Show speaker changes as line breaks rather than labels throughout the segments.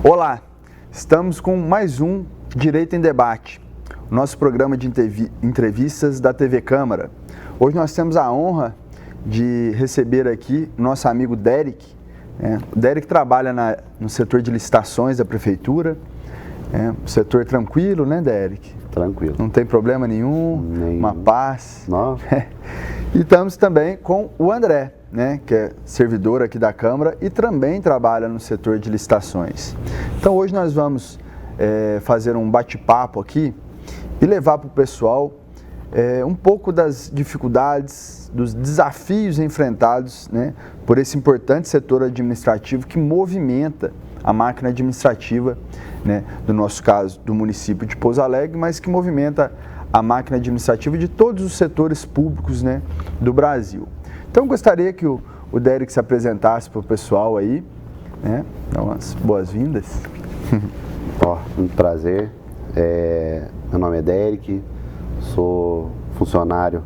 Olá, estamos com mais um Direito em Debate, nosso programa de entrevistas da TV Câmara. Hoje nós temos a honra de receber aqui nosso amigo Derek. O Derek trabalha no setor de licitações da Prefeitura. Setor tranquilo, né, Derek?
Tranquilo.
Não tem problema nenhum, uma paz.
Não.
E estamos também com o André, né, que é servidor aqui da Câmara e também trabalha no setor de licitações. Então hoje nós vamos fazer um bate-papo aqui e levar para o pessoal um pouco das dificuldades, dos desafios enfrentados, né, por esse importante setor administrativo que movimenta a máquina administrativa, né, do nosso caso, do município de Pouso Alegre, mas que movimenta a máquina administrativa de todos os setores públicos, né, do Brasil. Então, eu gostaria que o Derek se apresentasse para o pessoal aí, né, dar umas boas-vindas.
Um prazer. Meu nome é Derek, sou funcionário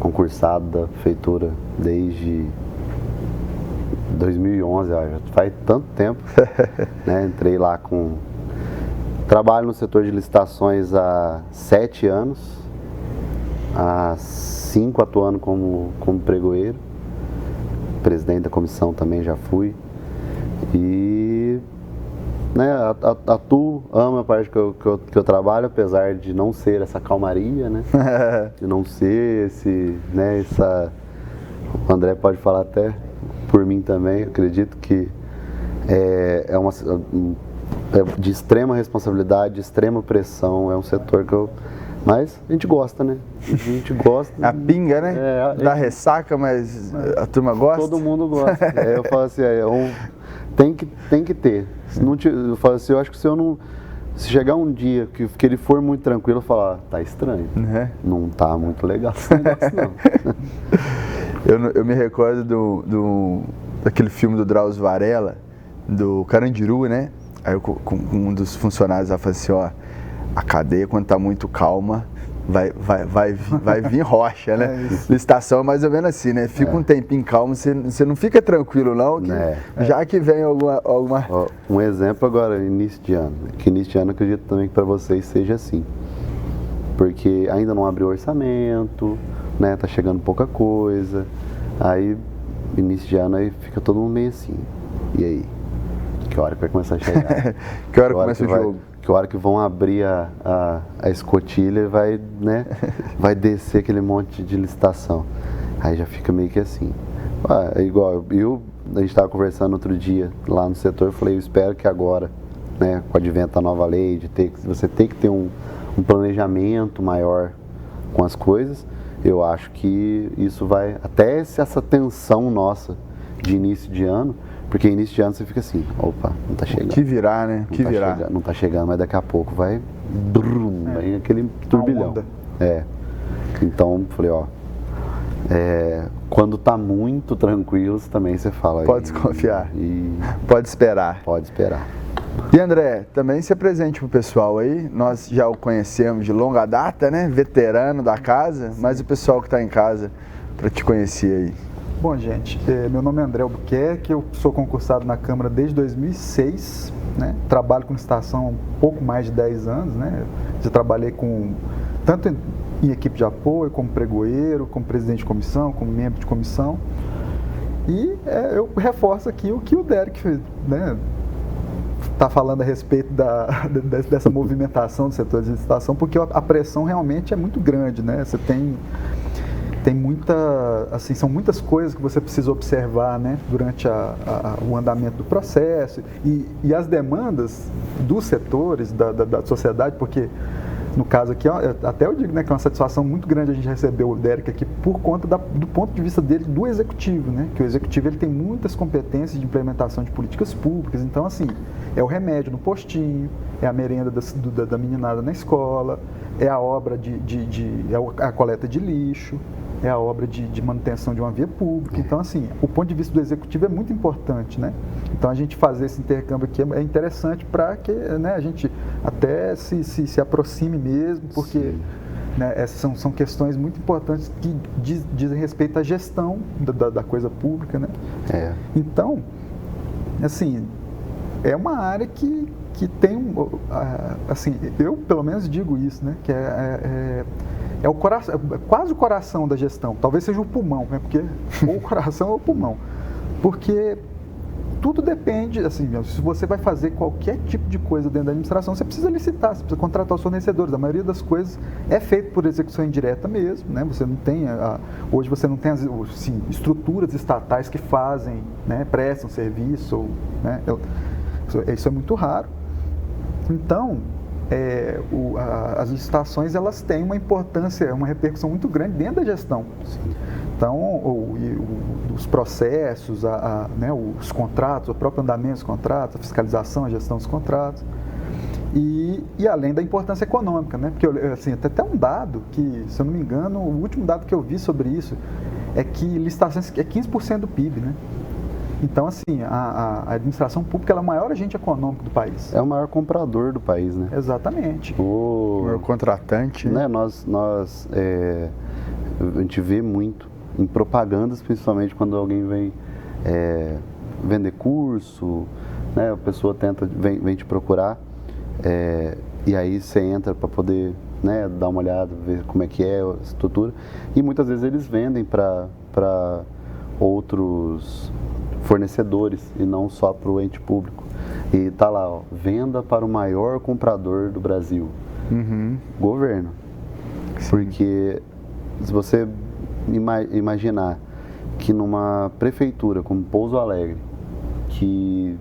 concursado da Prefeitura desde 2011, já faz tanto tempo, né? Entrei lá trabalho no setor de licitações há 7 anos, há 5 atuando como pregoeiro, presidente da comissão também já fui, e né, amo a parte que eu trabalho, apesar de não ser essa calmaria, né? De não ser o André pode falar até por mim também, eu acredito que é de extrema responsabilidade, de extrema pressão, é um setor mas a gente gosta, né? A gente gosta.
A pinga, né? Dá ressaca, mas a turma gosta.
Todo mundo gosta. Eu falo assim, tem que ter. Eu falo assim, eu acho que se chegar um dia que ele for muito tranquilo, eu falar, tá estranho. Não tá muito legal esse negócio, não.
Eu me recordo daquele filme do Drauzio Varela, do Carandiru, né? Aí com um dos funcionários ela falou assim, a cadeia quando está muito calma, vai vir rocha, né? Licitação é mais ou menos assim, né? Fica um tempinho calmo, você não fica tranquilo não, já que vem alguma...
Um exemplo agora, início de ano, que início de ano eu acredito também que para vocês seja assim, porque ainda não abriu orçamento, né? Tá chegando pouca coisa, aí início de ano aí fica todo mundo meio assim, e aí? Que hora que vai começar a chegar?
Que hora começa o jogo?
Que hora que vão abrir a escotilha e vai, né, vai descer aquele monte de licitação. Aí já fica meio que assim. É igual, a gente estava conversando outro dia lá no setor, eu falei, eu espero que agora, né, com o advento da nova lei, você tem que ter um planejamento maior com as coisas, eu acho que isso vai, até essa tensão nossa de início de ano, porque início de ano você fica assim, opa, não tá chegando.
Que virar, né? Que virar.
Não tá chegando, mas daqui a pouco vai vem aquele turbilhão. Então, falei, quando tá muito tranquilo, também você fala.
Pode desconfiar. Pode esperar.
Pode esperar.
E André, também se apresente pro pessoal aí, nós já o conhecemos de longa data, né? Veterano da casa, mas o pessoal que tá em casa para te conhecer aí.
Bom, gente, meu nome é André Albuquerque, eu sou concursado na Câmara desde 2006, né? Trabalho com licitação há um pouco mais de 10 anos, né? Já trabalhei tanto em equipe de apoio, como pregoeiro, como presidente de comissão, como membro de comissão. E eu reforço aqui o que o Derek fez, né? Está falando a respeito dessa movimentação do setor de licitação, porque a pressão realmente é muito grande, né? Você tem são muitas coisas que você precisa observar, né, durante o andamento do processo e as demandas dos setores, da sociedade, porque no caso aqui, até eu digo, né, que é uma satisfação muito grande a gente receber o Derek aqui por conta do ponto de vista dele do executivo, né, que o executivo ele tem muitas competências de implementação de políticas públicas, então assim, é o remédio no postinho, é a merenda da meninada na escola, é a obra é a coleta de lixo, é a obra de manutenção de uma via pública. Então, assim, o ponto de vista do executivo é muito importante, né? Então, a gente fazer esse intercâmbio aqui é interessante para que, né, a gente até se aproxime mesmo, porque né, essas são questões muito importantes que dizem respeito à gestão da coisa pública, né? Então, assim, é uma área que tem, assim, eu pelo menos digo isso, né? Que é o coração, quase o coração da gestão. Talvez seja o pulmão, né? Porque ou o coração ou o pulmão. Porque tudo depende, assim, se você vai fazer qualquer tipo de coisa dentro da administração, você precisa licitar, você precisa contratar os fornecedores. A maioria das coisas é feita por execução indireta mesmo, né? Você não tem, hoje você não tem assim, estruturas estatais que fazem, né? Prestam serviço, né? Isso é muito raro. Então, as licitações, elas têm uma importância, uma repercussão muito grande dentro da gestão.
Sim.
Então, os processos, né, os contratos, o próprio andamento dos contratos, a fiscalização, a gestão dos contratos. E além da importância econômica, né? Porque, assim, até um dado que, se eu não me engano, o último dado que eu vi sobre isso é que licitações é 15% do PIB, né? Então, assim, a administração pública é o maior agente econômico do país.
É o maior comprador do país, né?
Exatamente.
O maior contratante.
Né? A gente vê muito em propagandas, principalmente quando alguém vem vender curso, né? A pessoa vem te procurar, e aí você entra para poder, né, dar uma olhada, ver como é que é a estrutura, e muitas vezes eles vendem para outros fornecedores e não só para o ente público. E tá lá, ó, venda para o maior comprador do Brasil.
Uhum.
Governo. Sim. Porque se você imaginar que numa prefeitura como Pouso Alegre, que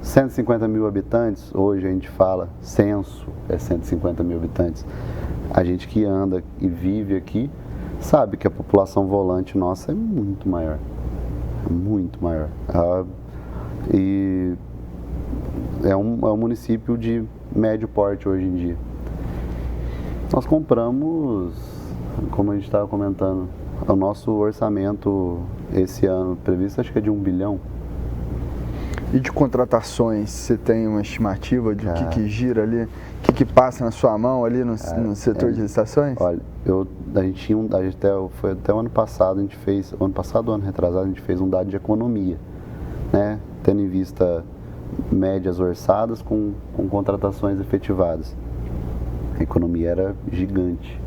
150 mil habitantes, hoje a gente fala, censo é 150 mil habitantes, a gente que anda e vive aqui sabe que a população volante nossa é muito maior. Muito maior. E é um município de médio porte hoje em dia. Nós compramos, como a gente estava comentando, o nosso orçamento esse ano previsto acho que é de 1 bilhão.
E de contratações, você tem uma estimativa de o que gira ali, o que passa na sua mão ali no setor de licitações?
Olha, foi até o ano passado, ano retrasado, a gente fez um dado de economia, né? Tendo em vista médias orçadas com contratações efetivadas. A economia era gigante.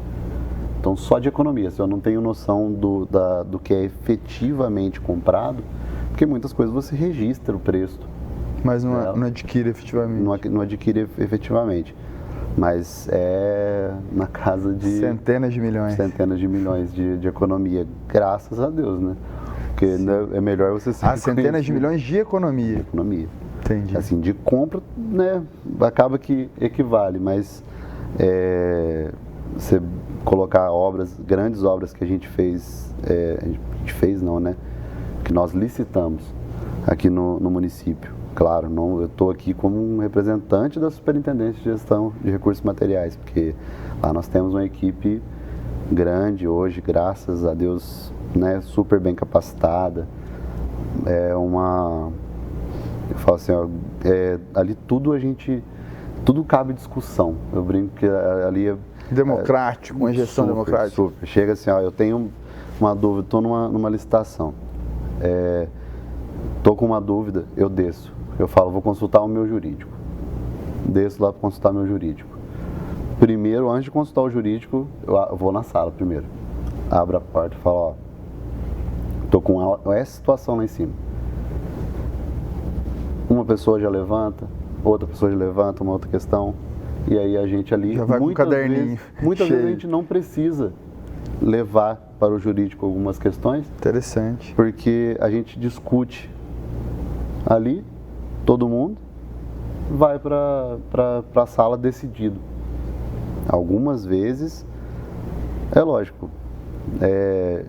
Então, só de economia, se eu não tenho noção do que é efetivamente comprado, porque muitas coisas você registra o preço.
Mas não adquire efetivamente.
Não adquire efetivamente. Mas é na casa de...
Centenas de milhões.
Centenas de milhões de economia. Graças a Deus, né? Porque é melhor você ser
centenas de milhões de economia.
De economia.
Entendi.
Assim, de compra, né? Acaba que equivale, mas você colocar grandes obras que a gente fez, que nós licitamos aqui no município. Claro, eu estou aqui como um representante da Superintendência de Gestão de Recursos Materiais, porque lá nós temos uma equipe grande hoje, graças a Deus, né, super bem capacitada. Eu falo assim, ali tudo cabe discussão. Eu brinco que ali
democrático, uma gestão democrática.
Super. Chega assim, eu tenho uma dúvida, estou numa licitação, estou com uma dúvida, eu desço. Eu falo, vou consultar o meu jurídico. Desço lá para consultar o meu jurídico. Primeiro, antes de consultar o jurídico, eu vou na sala primeiro. Abro a porta e falo, estou com essa situação lá em cima. Uma pessoa já levanta, outra pessoa já levanta uma outra questão. E aí a gente ali,
já vai com um caderninho.
Muitas vezes a gente não precisa levar para o jurídico algumas questões.
Interessante.
Porque a gente discute ali, todo mundo vai para a sala decidido. Algumas vezes, é lógico,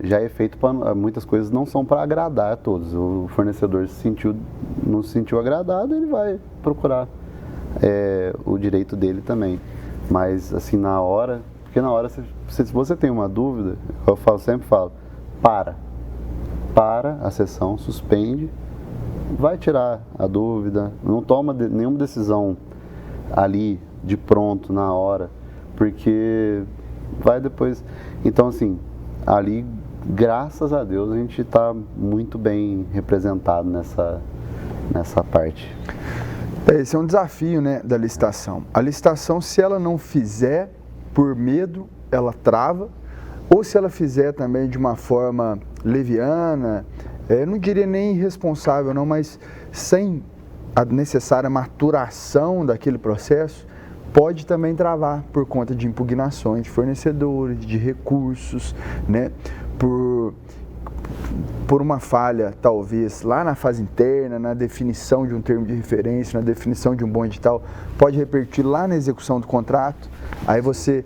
já é feito para... Muitas coisas não são para agradar a todos. O fornecedor não se sentiu agradado, ele vai procurar o direito dele também. Mas, assim, porque na hora, se você tem uma dúvida, eu sempre falo, para a sessão, suspende, vai tirar a dúvida, não toma nenhuma decisão ali, de pronto, na hora, porque vai depois... Então, assim, ali, graças a Deus, a gente está muito bem representado nessa parte?
Esse é um desafio, né, da licitação. A licitação, se ela não fizer por medo, ela trava, ou se ela fizer também de uma forma leviana, não diria nem irresponsável não, mas sem a necessária maturação daquele processo, pode também travar por conta de impugnações de fornecedores, de recursos, né, por uma falha, talvez, lá na fase interna, na definição de um termo de referência, na definição de um bom edital, pode repercutir lá na execução do contrato. Aí você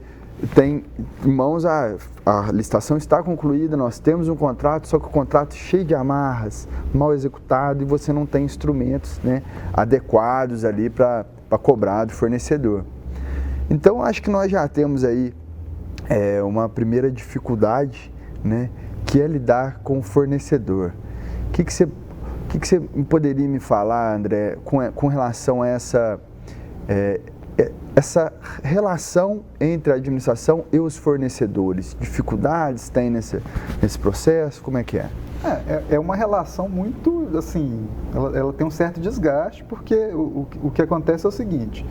tem em mãos, a licitação está concluída, nós temos um contrato, só que o contrato cheio de amarras, mal executado, e você não tem instrumentos, né, adequados ali para cobrar do fornecedor. Então, acho que nós já temos aí uma primeira dificuldade, né, que é lidar com o fornecedor. O que você poderia me falar, André, com relação a essa relação entre a administração e os fornecedores? Dificuldades tem nesse processo? Como é que é?
É uma relação muito, assim, ela tem um certo desgaste, porque o que acontece é o seguinte: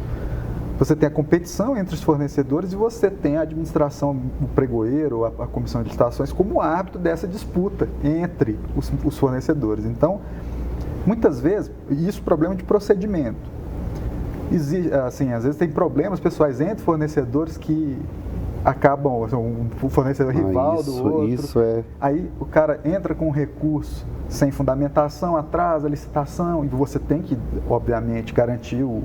você tem a competição entre os fornecedores e você tem a administração, o pregoeiro, a comissão de licitações, como árbitro dessa disputa entre os fornecedores. Então, muitas vezes, isso é problema de procedimento. Assim, às vezes tem problemas pessoais entre fornecedores que acabam, um fornecedor rival do outro.
Isso é...
Aí o cara entra com um recurso sem fundamentação, atrasa a licitação, e você tem que, obviamente, garantir o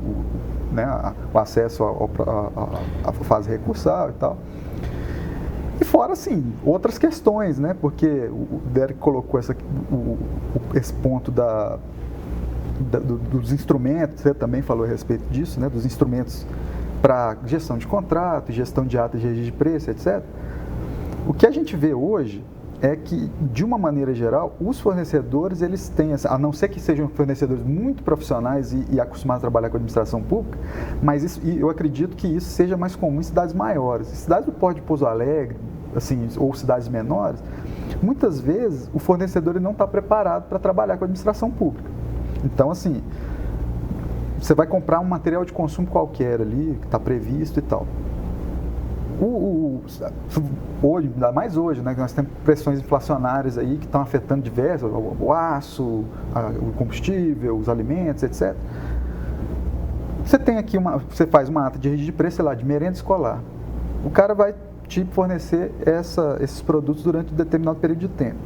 acesso à fase recursal e tal. E fora, assim, outras questões, né? Porque o Derek colocou esse ponto dos instrumentos, você também falou a respeito disso, né? Dos instrumentos para gestão de contrato, gestão de atas de registro de preço, etc. O que a gente vê hoje é que, de uma maneira geral, os fornecedores, eles têm, a não ser que sejam fornecedores muito profissionais e acostumados a trabalhar com a administração pública, mas eu acredito que isso seja mais comum em cidades maiores. Em cidades do Porto de Pouso Alegre, assim, ou cidades menores, muitas vezes o fornecedor ele não está preparado para trabalhar com a administração pública. Então, assim, você vai comprar um material de consumo qualquer ali, que está previsto e tal. Hoje, ainda mais hoje, né, que nós temos pressões inflacionárias aí que estão afetando diversos, o aço, o combustível, os alimentos, etc. Você tem aqui você faz uma ata de registro de preço, sei lá, de merenda escolar. O cara vai te fornecer esses produtos durante um determinado período de tempo.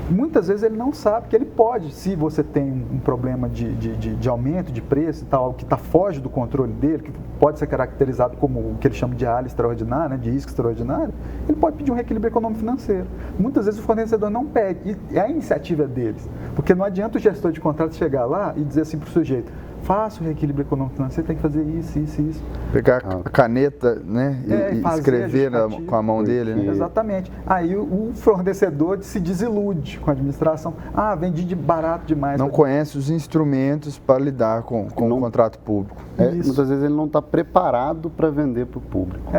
Muitas vezes ele não sabe que ele pode, se você tem um problema de aumento de preço e tal, que foge do controle dele, que pode ser caracterizado como o que ele chama de área extraordinária, né, de risco extraordinário, ele pode pedir um reequilíbrio econômico-financeiro. Muitas vezes o fornecedor não pede, e a iniciativa é deles, porque não adianta o gestor de contrato chegar lá e dizer assim para o sujeito: faça o reequilíbrio econômico-financeiro, tem que fazer isso, isso e isso.
Pegar a caneta, né, e escrever com a mão dele, né?
Exatamente. Aí o fornecedor se desilude com a administração. Vendi de barato demais.
Não conhece os instrumentos para lidar com o contrato público.
Muitas vezes ele não está preparado para vender para o público.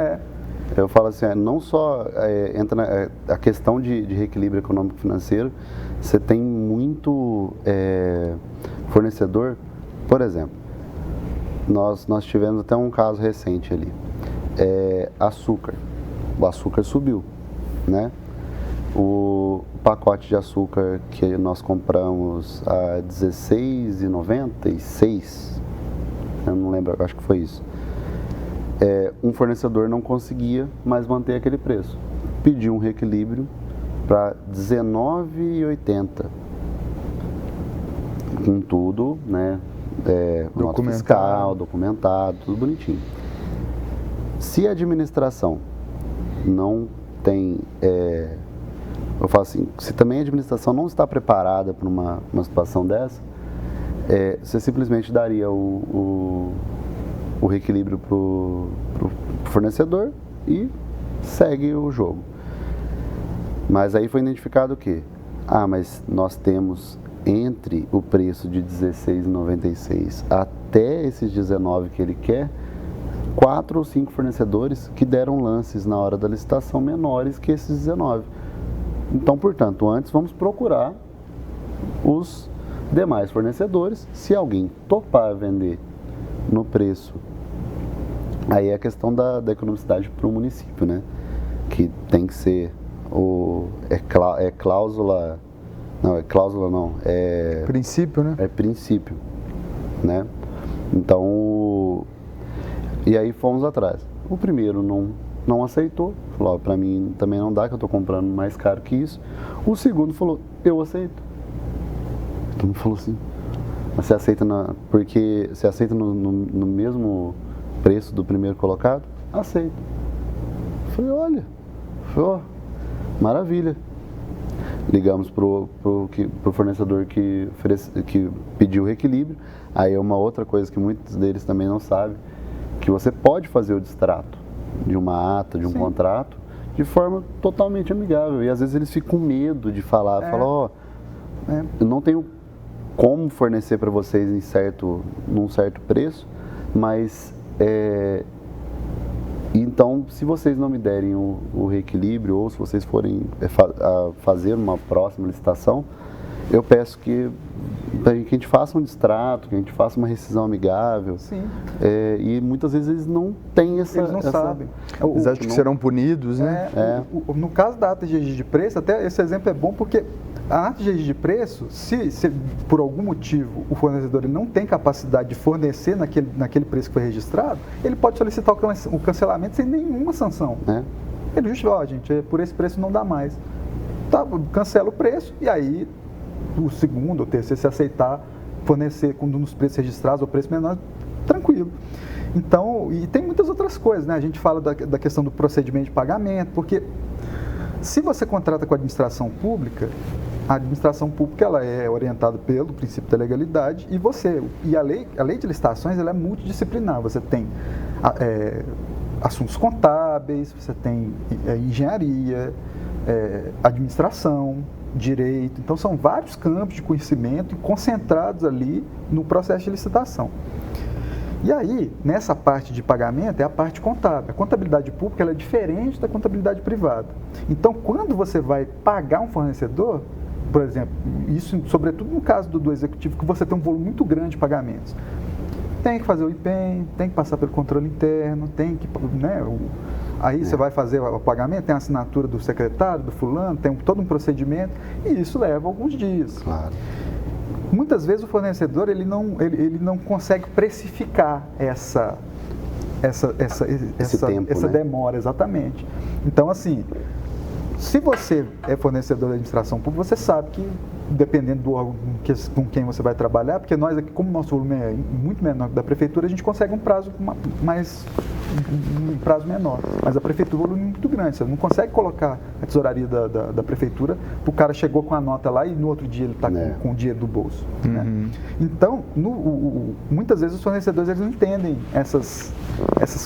Eu falo assim, não só entra a questão de reequilíbrio econômico-financeiro, você tem muito fornecedor. Por exemplo, nós tivemos até um caso recente ali, açúcar. O açúcar subiu, né? O pacote de açúcar que nós compramos a R$16,96, eu não lembro, acho que foi isso. Um fornecedor não conseguia mais manter aquele preço. Pediu um reequilíbrio para R$19,80. Com tudo, né? Nota fiscal, documentado, tudo bonitinho. Se a administração não tem, eu falo assim, se também a administração não está preparada para uma situação dessa, você simplesmente daria o reequilíbrio para o fornecedor e segue o jogo. Mas aí foi identificado o quê? Mas nós temos entre o preço de R$16,96 até esses 19 que ele quer, 4 ou 5 fornecedores que deram lances na hora da licitação menores que esses 19. Então, portanto, antes vamos procurar os demais fornecedores. Se alguém topar vender no preço, aí é a questão da economicidade para o município, né? Que tem que ser cláusula,
Princípio, né?
é princípio, né? Então, e aí fomos atrás. O primeiro não aceitou, falou, para mim também não dá, que eu estou comprando mais caro que isso. O segundo falou, eu aceito. Todo mundo falou assim, você aceita porque você aceita no mesmo preço do primeiro colocado? Aceito. Falei, olha, maravilha. Ligamos pro fornecedor que pediu o reequilíbrio. Aí é uma outra coisa que muitos deles também não sabem, que você pode fazer o distrato de uma ata, de um contrato, de forma totalmente amigável. E às vezes eles ficam com medo de falar, eu não tenho como fornecer para vocês num certo preço, mas então, se vocês não me derem o reequilíbrio, ou se vocês forem fazer uma próxima licitação, eu peço que a gente faça um distrato, que a gente faça uma rescisão amigável.
Sim.
E muitas vezes eles não têm
Eles não sabem.
Eles acham que serão punidos, né?
No caso da ata de registro de preço, até esse exemplo é bom porque a ata de registro de preço, se por algum motivo o fornecedor ele não tem capacidade de fornecer naquele preço que foi registrado, ele pode solicitar o cancelamento sem nenhuma sanção. Ele justifica, gente, por esse preço não dá mais. Tá, cancela o preço e aí o segundo ou terceiro, se aceitar fornecer nos preços registrados ou preço menor, tranquilo. Então, e tem muitas outras coisas, né? A gente fala da questão do procedimento de pagamento, porque se você contrata com a administração pública ela é orientada pelo princípio da legalidade e a lei de licitações ela é multidisciplinar. Você tem assuntos contábeis, você tem engenharia, administração, direito. Então, são vários campos de conhecimento concentrados ali no processo de licitação. E aí, nessa parte de pagamento, é a parte contábil. A contabilidade pública ela é diferente da contabilidade privada. Então, quando você vai pagar um fornecedor, por exemplo, isso sobretudo no caso do executivo, que você tem um volume muito grande de pagamentos, tem que fazer o empenho, tem que passar pelo controle interno, tem que, aí você vai fazer o pagamento, tem a assinatura do secretário, do fulano, tem todo um procedimento, e isso leva alguns dias.
Claro.
Muitas vezes o fornecedor ele não consegue precificar essa
tempo,
demora, exatamente. Então, assim, se você é fornecedor da administração pública, você sabe que, dependendo do órgão com quem você vai trabalhar, porque nós aqui, como o nosso volume é muito menor que da prefeitura, a gente consegue um prazo menor. Mas a prefeitura o volume é muito grande, você não consegue colocar a tesouraria da prefeitura, o cara chegou com a nota lá e no outro dia ele está com o dinheiro do bolso. Né? Então, muitas vezes os fornecedores eles não entendem essas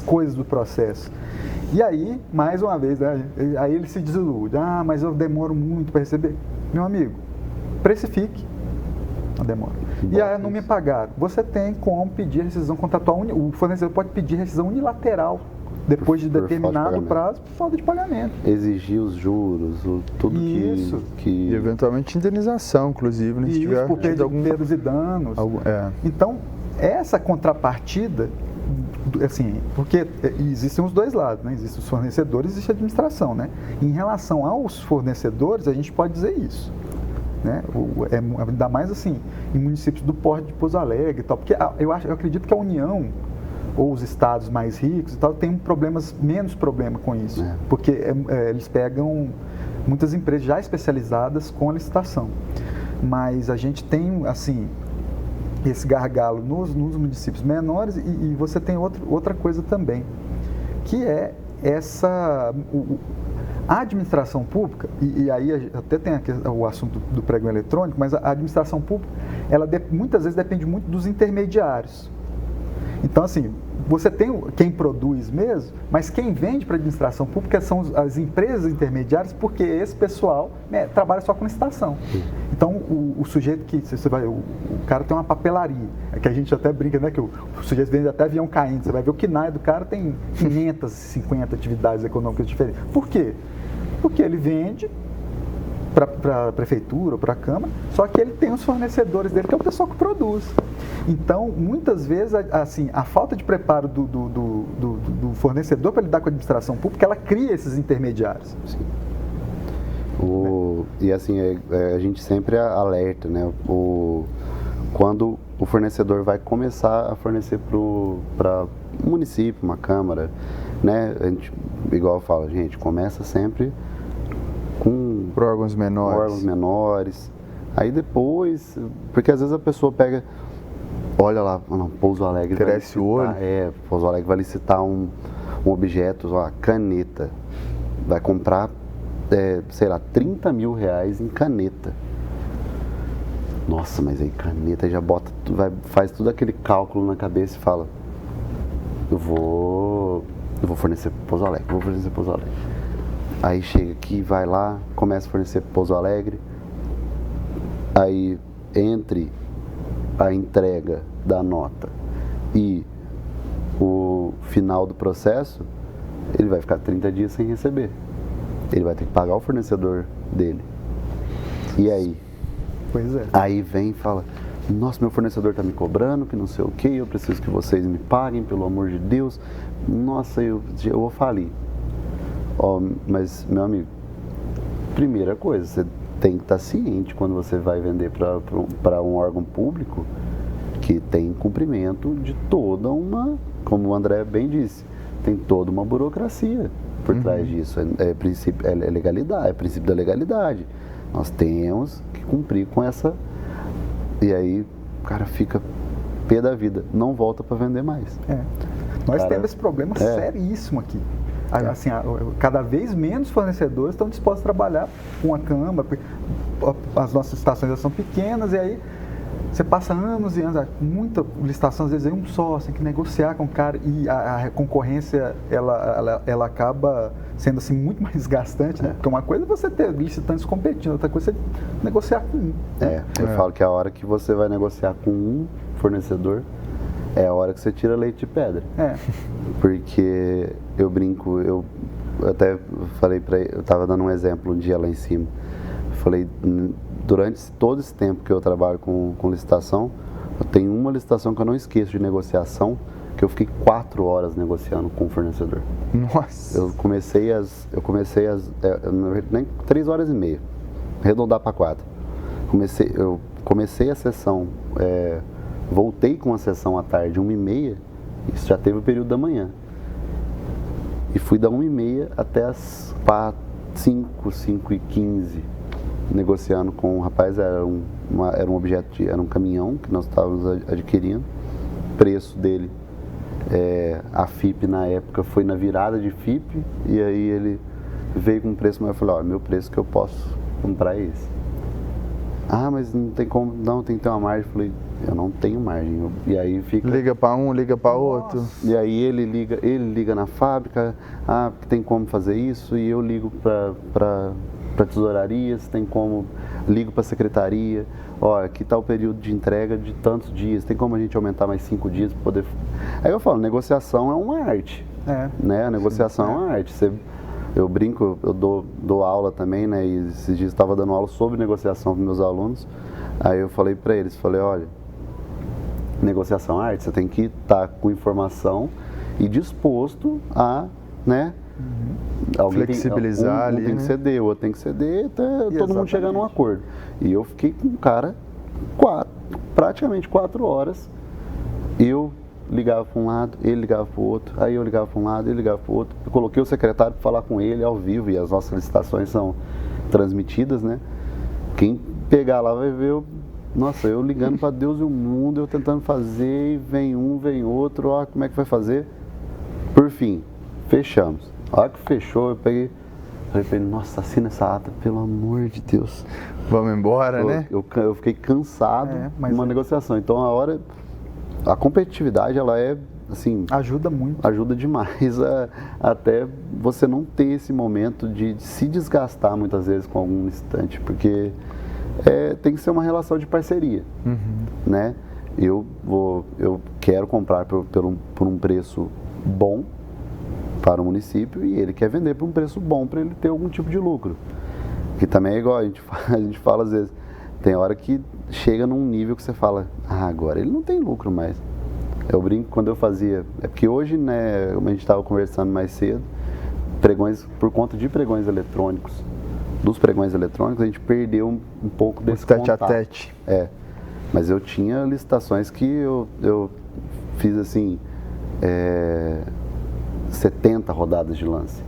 coisas do processo. E aí, mais uma vez, né, aí ele se desilude. Mas eu demoro muito para receber. Meu amigo, precifique a demora. E aí não me pagaram. Você tem como pedir rescisão contratual. O fornecedor pode pedir rescisão unilateral depois de determinado prazo por falta de pagamento.
Exigir os juros, tudo que...
E eventualmente indenização, inclusive, né, se tiver
por perdas e danos. Então, essa contrapartida, assim, porque existem os dois lados, né? Existem os fornecedores e existe a administração, né? Em relação aos fornecedores, a gente pode dizer isso, né? Ainda mais assim, em municípios do porte de Pouso Alegre e tal, porque eu acredito que a União ou os estados mais ricos e tal tem menos problema com isso, porque eles pegam muitas empresas já especializadas com a licitação, mas a gente tem, assim, esse gargalo nos municípios menores e você tem outra coisa também, que é a administração pública, e aí até tem o assunto do pregão eletrônico, mas a administração pública, ela muitas vezes depende muito dos intermediários. Então, assim, você tem quem produz mesmo, mas quem vende para a administração pública são as empresas intermediárias, porque esse pessoal trabalha só com licitação. Então, o sujeito que você vai, o cara tem uma papelaria, que a gente até brinca, né, que o sujeito vende até avião caindo, você vai ver o KNAI do cara tem 550 atividades econômicas diferentes. Por quê? Porque ele vende para a prefeitura ou para a Câmara, só que ele tem os fornecedores dele, que é o pessoal que produz. Então, muitas vezes, assim, a falta de preparo do fornecedor para lidar com a administração pública, ela cria esses intermediários.
Sim. E assim, a gente sempre alerta, né? Quando o fornecedor vai começar a fornecer para um município, uma Câmara, né? A gente, igual eu falo, gente, começa sempre com
órgãos
menores. Aí depois, porque às vezes a pessoa pega, olha lá, não, Pouso Alegre
cresce o olho.
Pouso Alegre vai licitar um objeto, ó, caneta. Vai comprar, sei lá, 30 mil reais em caneta. Nossa, mas aí caneta já bota, faz tudo aquele cálculo na cabeça e fala, eu vou fornecer Pouso Alegre, Aí chega aqui, vai lá, começa a fornecer Pouso Alegre. Aí, entre a entrega da nota e o final do processo, ele vai ficar 30 dias sem receber. Ele vai ter que pagar o fornecedor dele. E aí?
Pois é.
Aí vem e fala, nossa, meu fornecedor está me cobrando, que não sei o que, eu preciso que vocês me paguem, pelo amor de Deus. Nossa, eu vou falir. Ó, mas, meu amigo, primeira coisa, você tem que estar ciente quando você vai vender para um órgão público que tem cumprimento de toda uma, como o André bem disse, tem toda uma burocracia por trás disso. É legalidade, é princípio da legalidade. Nós temos que cumprir com essa. E aí o cara fica pé da vida, não volta para vender mais.
Nós temos esse problema seríssimo aqui. Assim, cada vez menos fornecedores estão dispostos a trabalhar com a Câmara, as nossas estações já são pequenas, e aí você passa anos e anos, muita licitação, às vezes é um só, você tem que negociar com o cara, e a concorrência, ela acaba sendo assim, muito mais desgastante, né? Porque uma coisa é você ter licitantes competindo, outra coisa é você negociar com um.
Eu falo que a hora que você vai negociar com um fornecedor, é a hora que você tira leite de pedra. Porque eu brinco, eu até falei para ele, eu estava dando um exemplo um dia lá em cima. Eu falei, durante todo esse tempo que eu trabalho com licitação, eu tenho uma licitação que eu não esqueço de negociação, que eu fiquei 4 horas negociando com o fornecedor.
Nossa!
Eu comecei nem 3 horas e meia, arredondar para 4. Eu comecei a sessão, voltei com a sessão à tarde, 1h30, isso já teve o período da manhã. E fui da 1h30 até as 5h15, negociando com o rapaz, era um objeto, era um caminhão que nós estávamos adquirindo. O preço dele, a FIP na época foi na virada de FIP, e aí ele veio com um preço, mas eu falei, meu preço que eu posso comprar é esse. Mas não tem como, não, tem que ter uma margem. Eu falei, eu não tenho margem. E aí fica... Liga
para um, liga para outro.
E aí ele liga na fábrica, porque tem como fazer isso, e eu ligo para tesouraria, se tem como, ligo para a secretaria, aqui está o período de entrega de tantos dias, tem como a gente aumentar mais 5 dias para poder... Aí eu falo, negociação é uma arte, né? A negociação é uma arte. Eu brinco, eu dou aula também, né? E esses dias eu estava dando aula sobre negociação para meus alunos. Aí eu falei para eles, olha, negociação é arte, você tem que estar com informação e disposto a, né?
Flexibilizar ali,
tem que ceder, o outro tem que ceder, até todo mundo chegar num acordo. E eu fiquei com o cara praticamente 4 horas. Eu ligava para um lado, ele ligava para o outro, aí eu ligava para um lado, ele ligava para o outro. Eu coloquei o secretário para falar com ele ao vivo, e as nossas licitações são transmitidas, né? Quem pegar lá vai ver eu ligando para Deus e o mundo, eu tentando fazer, e vem um, vem outro, como é que vai fazer? Por fim, fechamos. A hora que fechou, eu peguei, falei, nossa, assina essa ata, pelo amor de Deus.
Vamos embora, né?
Eu fiquei cansado numa negociação. Então a competitividade, ela é, assim...
Ajuda muito.
Ajuda demais até você não ter esse momento de se desgastar muitas vezes com algum licitante, porque tem que ser uma relação de parceria, né? Eu quero comprar por um preço bom para o município, e ele quer vender por um preço bom para ele ter algum tipo de lucro. Que também é igual, a gente fala às vezes, tem hora que chega num nível que você fala, agora ele não tem lucro mais. Eu brinco quando eu fazia, é porque hoje, né, como a gente estava conversando mais cedo, pregões, por conta de pregões eletrônicos, dos pregões eletrônicos, a gente perdeu um pouco desse
tete a
contato.
tete.
Mas eu tinha licitações que eu fiz assim, 70 rodadas de lance.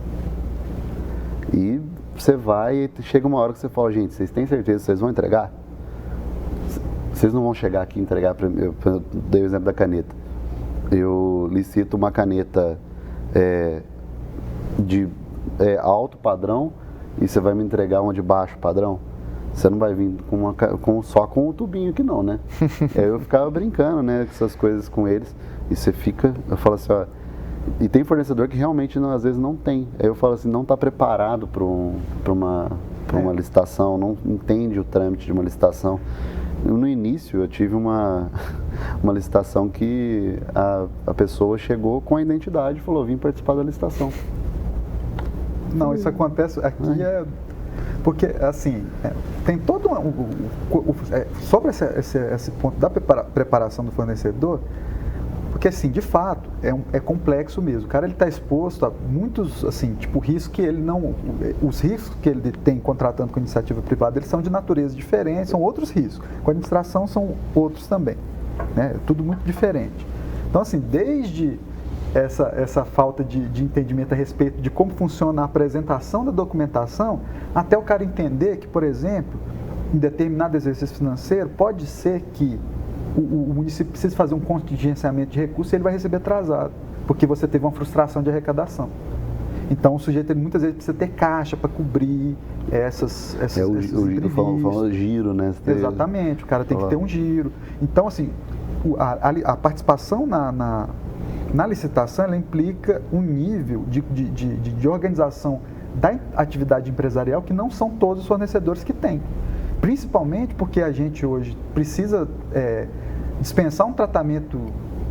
E você vai e chega uma hora que você fala, gente, vocês têm certeza que vocês vão entregar? Vocês não vão chegar aqui e entregar para mim. Eu dei o exemplo da caneta. Eu licito uma caneta de alto padrão e você vai me entregar uma de baixo padrão? Você não vai vir só com o tubinho aqui não, né? Eu ficava brincando, né, com essas coisas com eles. E você fica, eu falo assim, ó, e tem fornecedor que realmente às vezes não tem. Aí eu falo assim, não está preparado para uma licitação, não entende o trâmite de uma licitação. No início eu tive uma licitação que a pessoa chegou com a identidade e falou, vim participar da licitação.
Não, isso acontece aqui porque assim, tem todo sobre esse ponto da preparação do fornecedor, porque assim, de fato, é complexo mesmo. O cara ele está exposto a muitos, assim, tipo, riscos que ele não... Os riscos que ele tem contratando com iniciativa privada, eles são de natureza diferente, são outros riscos. Com a administração são outros também, né? É tudo muito diferente. Então, assim, desde essa falta de entendimento a respeito de como funciona a apresentação da documentação, até o cara entender que, por exemplo, em determinado exercício financeiro, pode ser que o município precisa fazer um contingenciamento de recursos e ele vai receber atrasado, porque você teve uma frustração de arrecadação. Então, o sujeito muitas vezes precisa ter caixa para cobrir esses
o famoso giro, né?
Exatamente, o cara tem que ter um giro. Então, assim, a participação na licitação, ela implica um nível de organização da atividade empresarial que não são todos os fornecedores que têm. Principalmente porque a gente hoje precisa dispensar um tratamento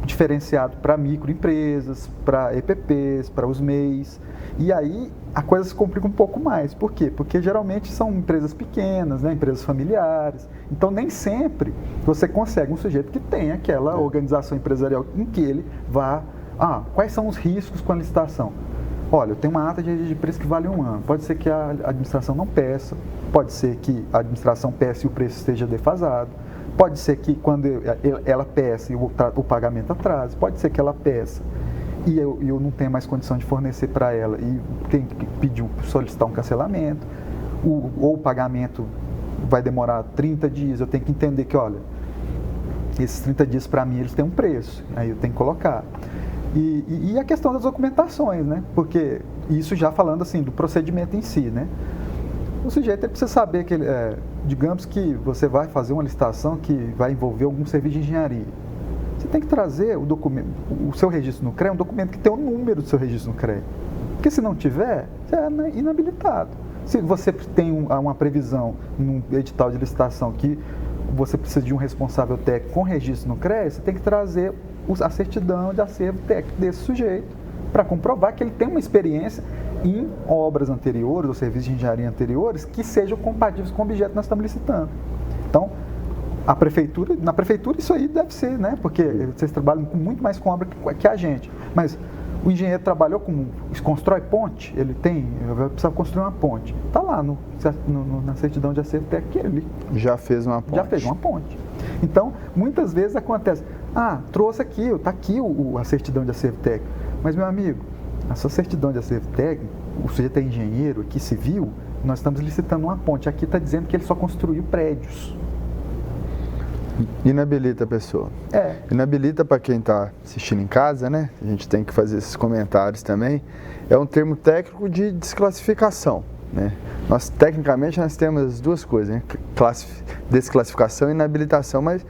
diferenciado para microempresas, para EPPs, para os MEIs. E aí a coisa se complica um pouco mais. Por quê? Porque geralmente são empresas pequenas, né, empresas familiares. Então nem sempre você consegue um sujeito que tem aquela organização empresarial em que ele vá... quais são os riscos com a licitação? Olha, eu tenho uma ata de preço que vale 1 ano. Pode ser que a administração não peça, pode ser que a administração peça e o preço esteja defasado, pode ser que quando ela peça e o pagamento atrase, pode ser que ela peça e eu não tenho mais condição de fornecer para ela e tenho que solicitar um cancelamento, ou o pagamento vai demorar 30 dias, eu tenho que entender que, olha, esses 30 dias para mim eles têm um preço, aí eu tenho que colocar. E a questão das documentações, né? Porque isso já falando assim do procedimento em si, né? O sujeito precisa saber que, digamos que você vai fazer uma licitação que vai envolver algum serviço de engenharia. Você tem que trazer o documento, o seu registro no CREA, um documento que tem o número do seu registro no CREA. Porque se não tiver, você é inabilitado. Se você tem uma previsão num edital de licitação que você precisa de um responsável técnico com registro no CREA, você tem que trazer a certidão de acervo técnico desse sujeito para comprovar que ele tem uma experiência em obras anteriores ou serviços de engenharia anteriores que sejam compatíveis com o objeto que nós estamos licitando. Então, na prefeitura isso aí deve ser, né? Porque vocês trabalham muito mais com obra que a gente. Mas o engenheiro trabalhou constrói ponte, ele precisa construir uma ponte. Está lá na certidão de acervo técnico que ele
já fez uma ponte.
Já fez uma ponte. Então, muitas vezes acontece, trouxe aqui, está aqui a certidão de acervo técnico. Mas, meu amigo, a sua certidão de acervo técnico, o sujeito é engenheiro aqui, civil, nós estamos licitando uma ponte. Aqui está dizendo que ele só construiu prédios.
Inabilita a pessoa. Inabilita, para quem está assistindo em casa, né? A gente tem que fazer esses comentários também. É um termo técnico de desclassificação, né? Tecnicamente, nós temos as duas coisas, né? Desclassificação e inabilitação, mas,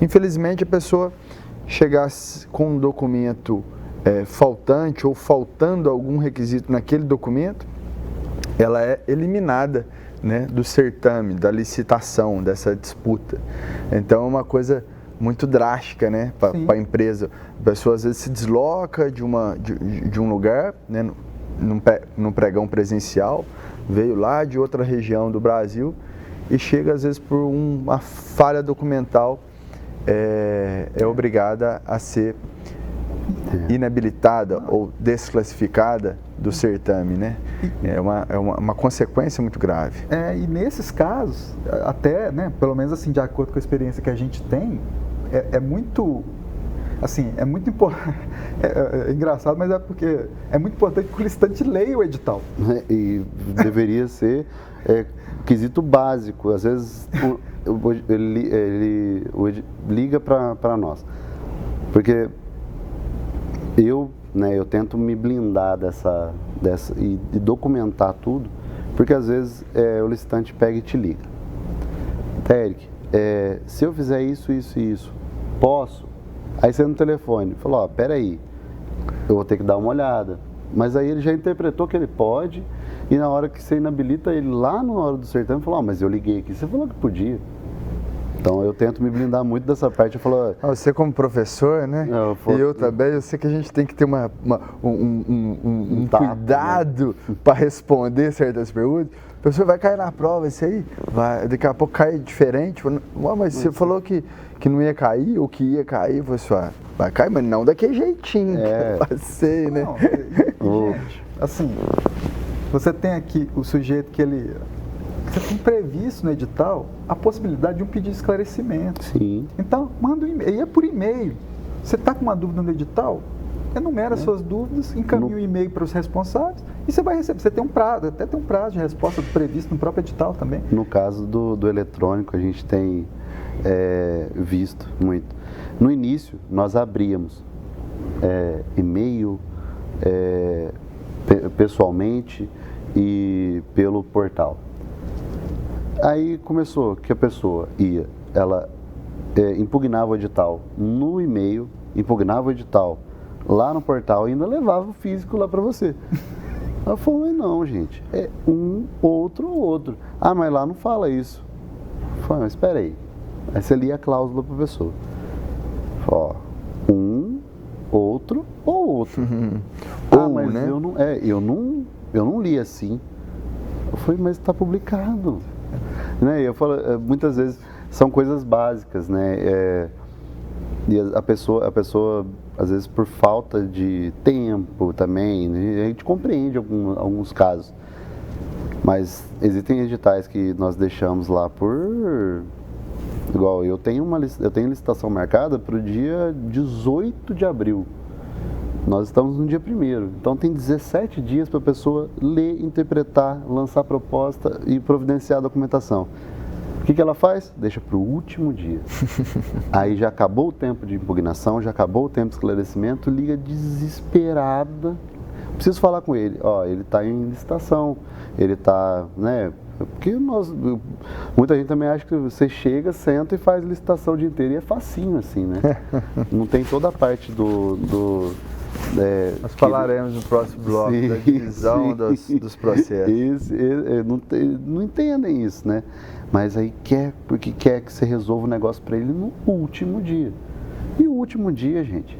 infelizmente, a pessoa chegasse com um documento faltante ou faltando algum requisito naquele documento, ela é eliminada, né, do certame, da licitação, dessa disputa. Então é uma coisa muito drástica, né, para a empresa. A pessoa às vezes se desloca de um lugar, né, num pregão presencial, veio lá de outra região do Brasil e chega às vezes por uma falha documental, é obrigada a ser inabilitada ou desclassificada do certame, né? É uma consequência muito grave.
E nesses casos, até, né, pelo menos assim, de acordo com a experiência que a gente tem, é muito, assim, é muito importante, é engraçado, mas é porque é muito importante que o licitante leia o edital.
E deveria ser quesito básico. Às vezes ele liga para nós, porque eu tento me blindar dessa e documentar tudo, porque às vezes o licitante pega e te liga. Eric, se eu fizer isso, isso e isso, posso? Aí você no telefone falou, peraí, eu vou ter que dar uma olhada. Mas aí ele já interpretou que ele pode, e na hora que você inabilita ele lá na hora do certame, falou, mas eu liguei aqui, você falou que podia. Então eu tento me blindar muito dessa parte. Eu falo,
você como professor, né? E eu também, eu sei que a gente tem que ter um cuidado, né, para responder certas perguntas. O professor vai cair na prova, isso aí, daqui a pouco cai diferente. Mas você falou que não ia cair, ou que ia cair, você vai cair, mas não daquele jeitinho que eu passei, né?
Não, gente, assim, você tem aqui o sujeito que você tem previsto no edital a possibilidade de um pedido de esclarecimento.
Sim.
Então, manda um e-mail. E é por e-mail. Você está com uma dúvida no edital, enumera as suas dúvidas, encaminha o e-mail para os responsáveis e você vai receber. Você tem um prazo, até tem um prazo de resposta previsto no próprio edital também.
No caso do eletrônico, a gente tem visto muito. No início, nós abríamos e-mail pessoalmente e pelo portal. Aí começou que a pessoa ela impugnava o edital no e-mail, impugnava o edital lá no portal e ainda levava o físico lá para você. Ela falou, mas não, gente, é um, outro. Ah, mas lá não fala isso. Eu falei, mas espera aí. Aí você lia a cláusula para a pessoa. Falou, um, outro ou outro. Mas né? Eu não li assim. Eu falei, mas está publicado. Né? E eu falo, muitas vezes são coisas básicas, né? E a pessoa, às vezes por falta de tempo também, né? A gente compreende alguns casos. Mas existem editais que nós deixamos lá igual eu tenho licitação marcada para o dia 18 de abril. Nós estamos no dia 1º, então tem 17 dias para a pessoa ler, interpretar, lançar proposta e providenciar a documentação. O que ela faz? Deixa para o último dia. Aí já acabou o tempo de impugnação, já acabou o tempo de esclarecimento, liga desesperada. Preciso falar com ele. Ele está em licitação, ele está, né? Porque muita gente também acha que você chega, senta e faz licitação o dia inteiro e é facinho assim, né? Não tem toda a parte
nós falaremos no próximo bloco da divisão dos processos.
Não entendem isso, né? Mas aí porque quer que você resolva o negócio para ele no último dia. E o último dia, gente,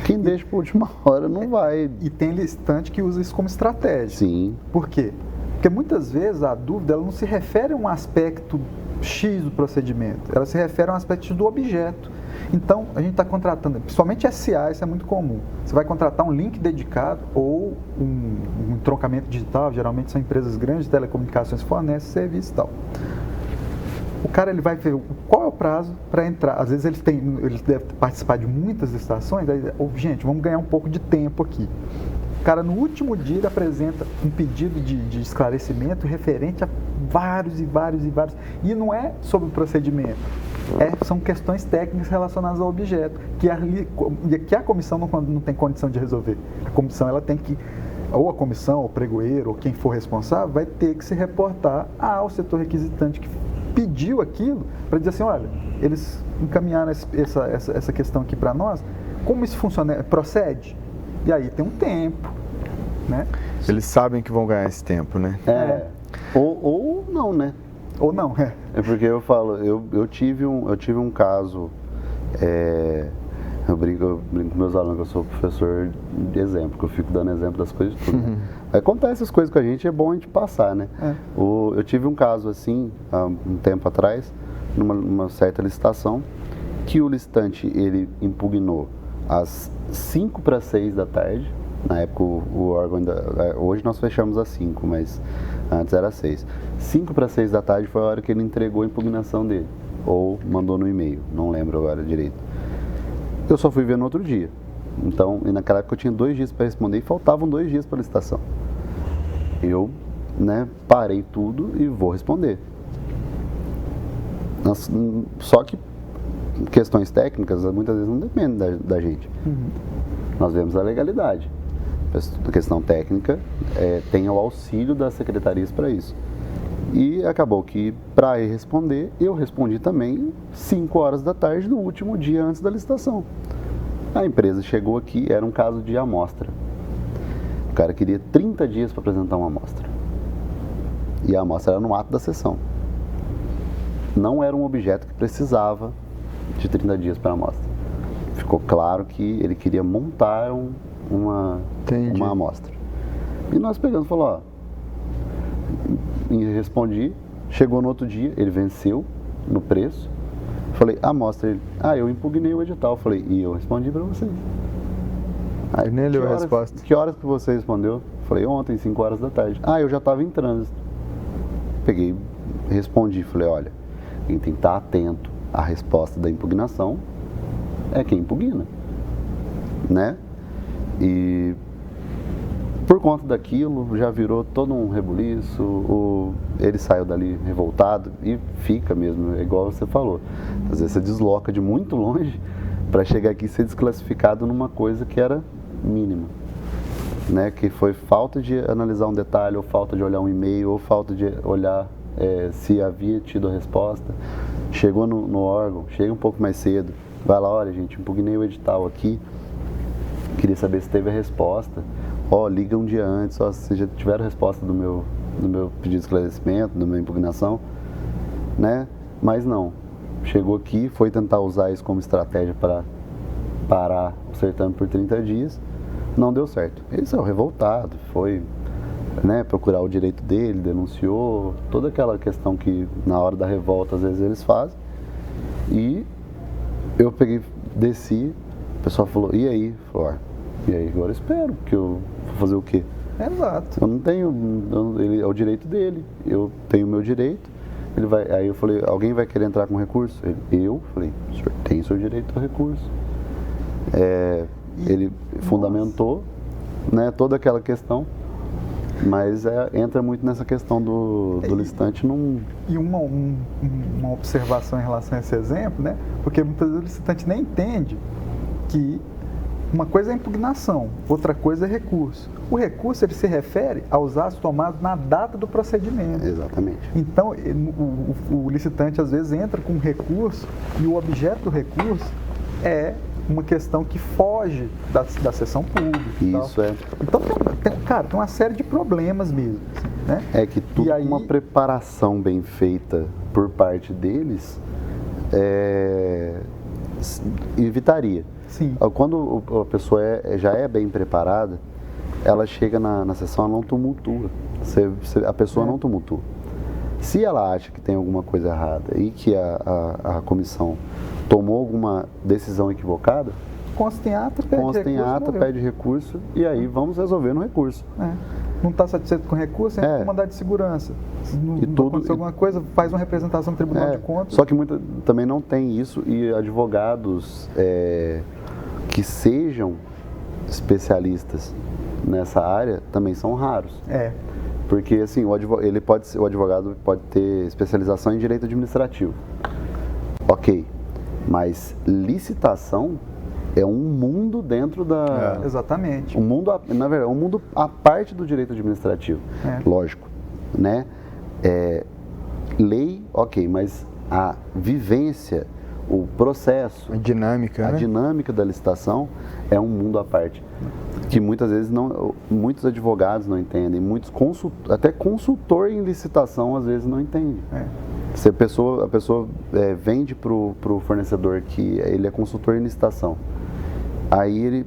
quem deixa para a última hora não vai.
E tem licitante que usa isso como estratégia.
Sim.
Por quê? Porque muitas vezes a dúvida ela não se refere a um aspecto X do procedimento, ela se refere a um aspecto X do objeto. Então, a gente está contratando, principalmente SA, isso é muito comum. Você vai contratar um link dedicado ou um entroncamento digital, geralmente são empresas grandes de telecomunicações que fornecem serviço e tal. O cara ele vai ver qual é o prazo para entrar. Às vezes eles devem participar de muitas licitações, aí, gente, vamos ganhar um pouco de tempo aqui. O cara, no último dia, ele apresenta um pedido de esclarecimento referente a vários. E não é sobre o procedimento, são questões técnicas relacionadas ao objeto, que a comissão não tem condição de resolver. A comissão ela tem que, ou a comissão, ou o pregoeiro, ou quem for responsável, vai ter que se reportar ao setor requisitante que pediu aquilo, para dizer assim, olha, eles encaminharam essa questão aqui para nós, como isso funciona? Procede? E aí tem um tempo, né?
Eles sabem que vão ganhar esse tempo, né?
Ou não, né?
Ou não,
É porque eu falo, eu tive um caso Eu brinco com meus alunos que eu sou professor de exemplo, que eu fico dando exemplo das coisas de tudo. Né? Acontece as coisas com a gente, é bom a gente passar, né? Eu tive um caso assim, há um tempo atrás, numa certa licitação, que o licitante, ele impugnou às 5 para 6 da tarde, na época o órgão ainda, hoje nós fechamos às 5, mas antes era às 6. 5 para 6 da tarde foi a hora que ele entregou a impugnação dele, ou mandou no e-mail, não lembro agora direito. Eu só fui ver no outro dia, então, e naquela época eu tinha 2 dias para responder e faltavam 2 dias para a licitação. Eu, né, parei tudo e vou responder. Só que questões técnicas muitas vezes não dependem da gente. Nós vemos a legalidade. A questão técnica tem o auxílio das secretarias para isso. E acabou que, para ir responder, eu respondi também 5 horas da tarde do último dia antes da licitação. A empresa chegou aqui, era um caso de amostra. O cara queria 30 dias para apresentar uma amostra. E a amostra era no ato da sessão. Não era um objeto que precisava de 30 dias para a amostra. Ficou claro que ele queria montar uma amostra. E nós pegamos e falamos, e respondi, chegou no outro dia, ele venceu no preço. Falei, amostra, ele, eu impugnei o edital. Falei, e eu respondi para vocês.
Aí nem leu a resposta.
Que horas que você respondeu? Falei, ontem, 5 horas da tarde. Eu já estava em trânsito. Peguei, respondi, falei, olha, quem tem que estar atento à resposta da impugnação é quem impugna, né? E por conta daquilo, já virou todo um rebuliço, ele saiu dali revoltado e fica mesmo, é igual você falou. Às vezes você desloca de muito longe para chegar aqui e ser desclassificado numa coisa que era mínima, né? Que foi falta de analisar um detalhe, ou falta de olhar um e-mail, ou falta de olhar se havia tido a resposta. Chegou no órgão, chega um pouco mais cedo, vai lá, olha gente, impugnei o edital aqui, queria saber se teve a resposta. Liga um dia antes, se já tiveram a resposta do meu pedido de esclarecimento, da minha impugnação, né? Mas não, chegou aqui, foi tentar usar isso como estratégia para parar o certame por 30 dias, não deu certo. Ele saiu revoltado, foi, né, procurar o direito dele, denunciou, toda aquela questão que na hora da revolta às vezes eles fazem. E eu peguei, desci, o pessoal falou, e aí? Falou, e aí, agora eu espero, porque eu vou fazer o quê?
Exato.
Eu não tenho, ele é o direito dele, eu tenho o meu direito. Ele vai, aí eu falei, alguém vai querer entrar com recurso? Eu falei, o senhor tem o seu direito ao recurso. Ele fundamentou, né, toda aquela questão, mas entra muito nessa questão do licitante não...
E uma observação em relação a esse exemplo, né? Porque muitas vezes o licitante nem entende que uma coisa é impugnação, outra coisa é recurso. O recurso, ele se refere aos atos tomados na data do procedimento.
Exatamente.
Então, o licitante às vezes entra com recurso e o objeto do recurso é uma questão que foge da sessão pública.
Isso é.
Então, tem uma série de problemas mesmo. Assim, né?
É que tudo uma preparação bem feita por parte deles evitaria.
Sim.
Quando a pessoa já é bem preparada, ela chega na sessão, ela não tumultua. A pessoa não tumultua. Se ela acha que tem alguma coisa errada e que a comissão tomou alguma decisão equivocada,
consta em ata,
pede recurso e aí vamos resolver no recurso.
Não está satisfeito com o recurso, entra com mandado de segurança. Se não aconteceu alguma coisa, faz uma representação no Tribunal de Contas.
Só que também não tem isso e advogados que sejam especialistas nessa área também são raros. Porque assim, o advogado pode ter especialização em direito administrativo. Ok, mas licitação é um mundo dentro da...
Exatamente.
Na verdade, um mundo à parte do direito administrativo. Lógico, né? Lei, ok, mas a vivência, o processo...
A dinâmica
da licitação é um mundo à parte. Que muitas vezes muitos advogados não entendem, até consultor em licitação às vezes não entende. Se a pessoa vende para o fornecedor que ele é consultor em licitação Aí ele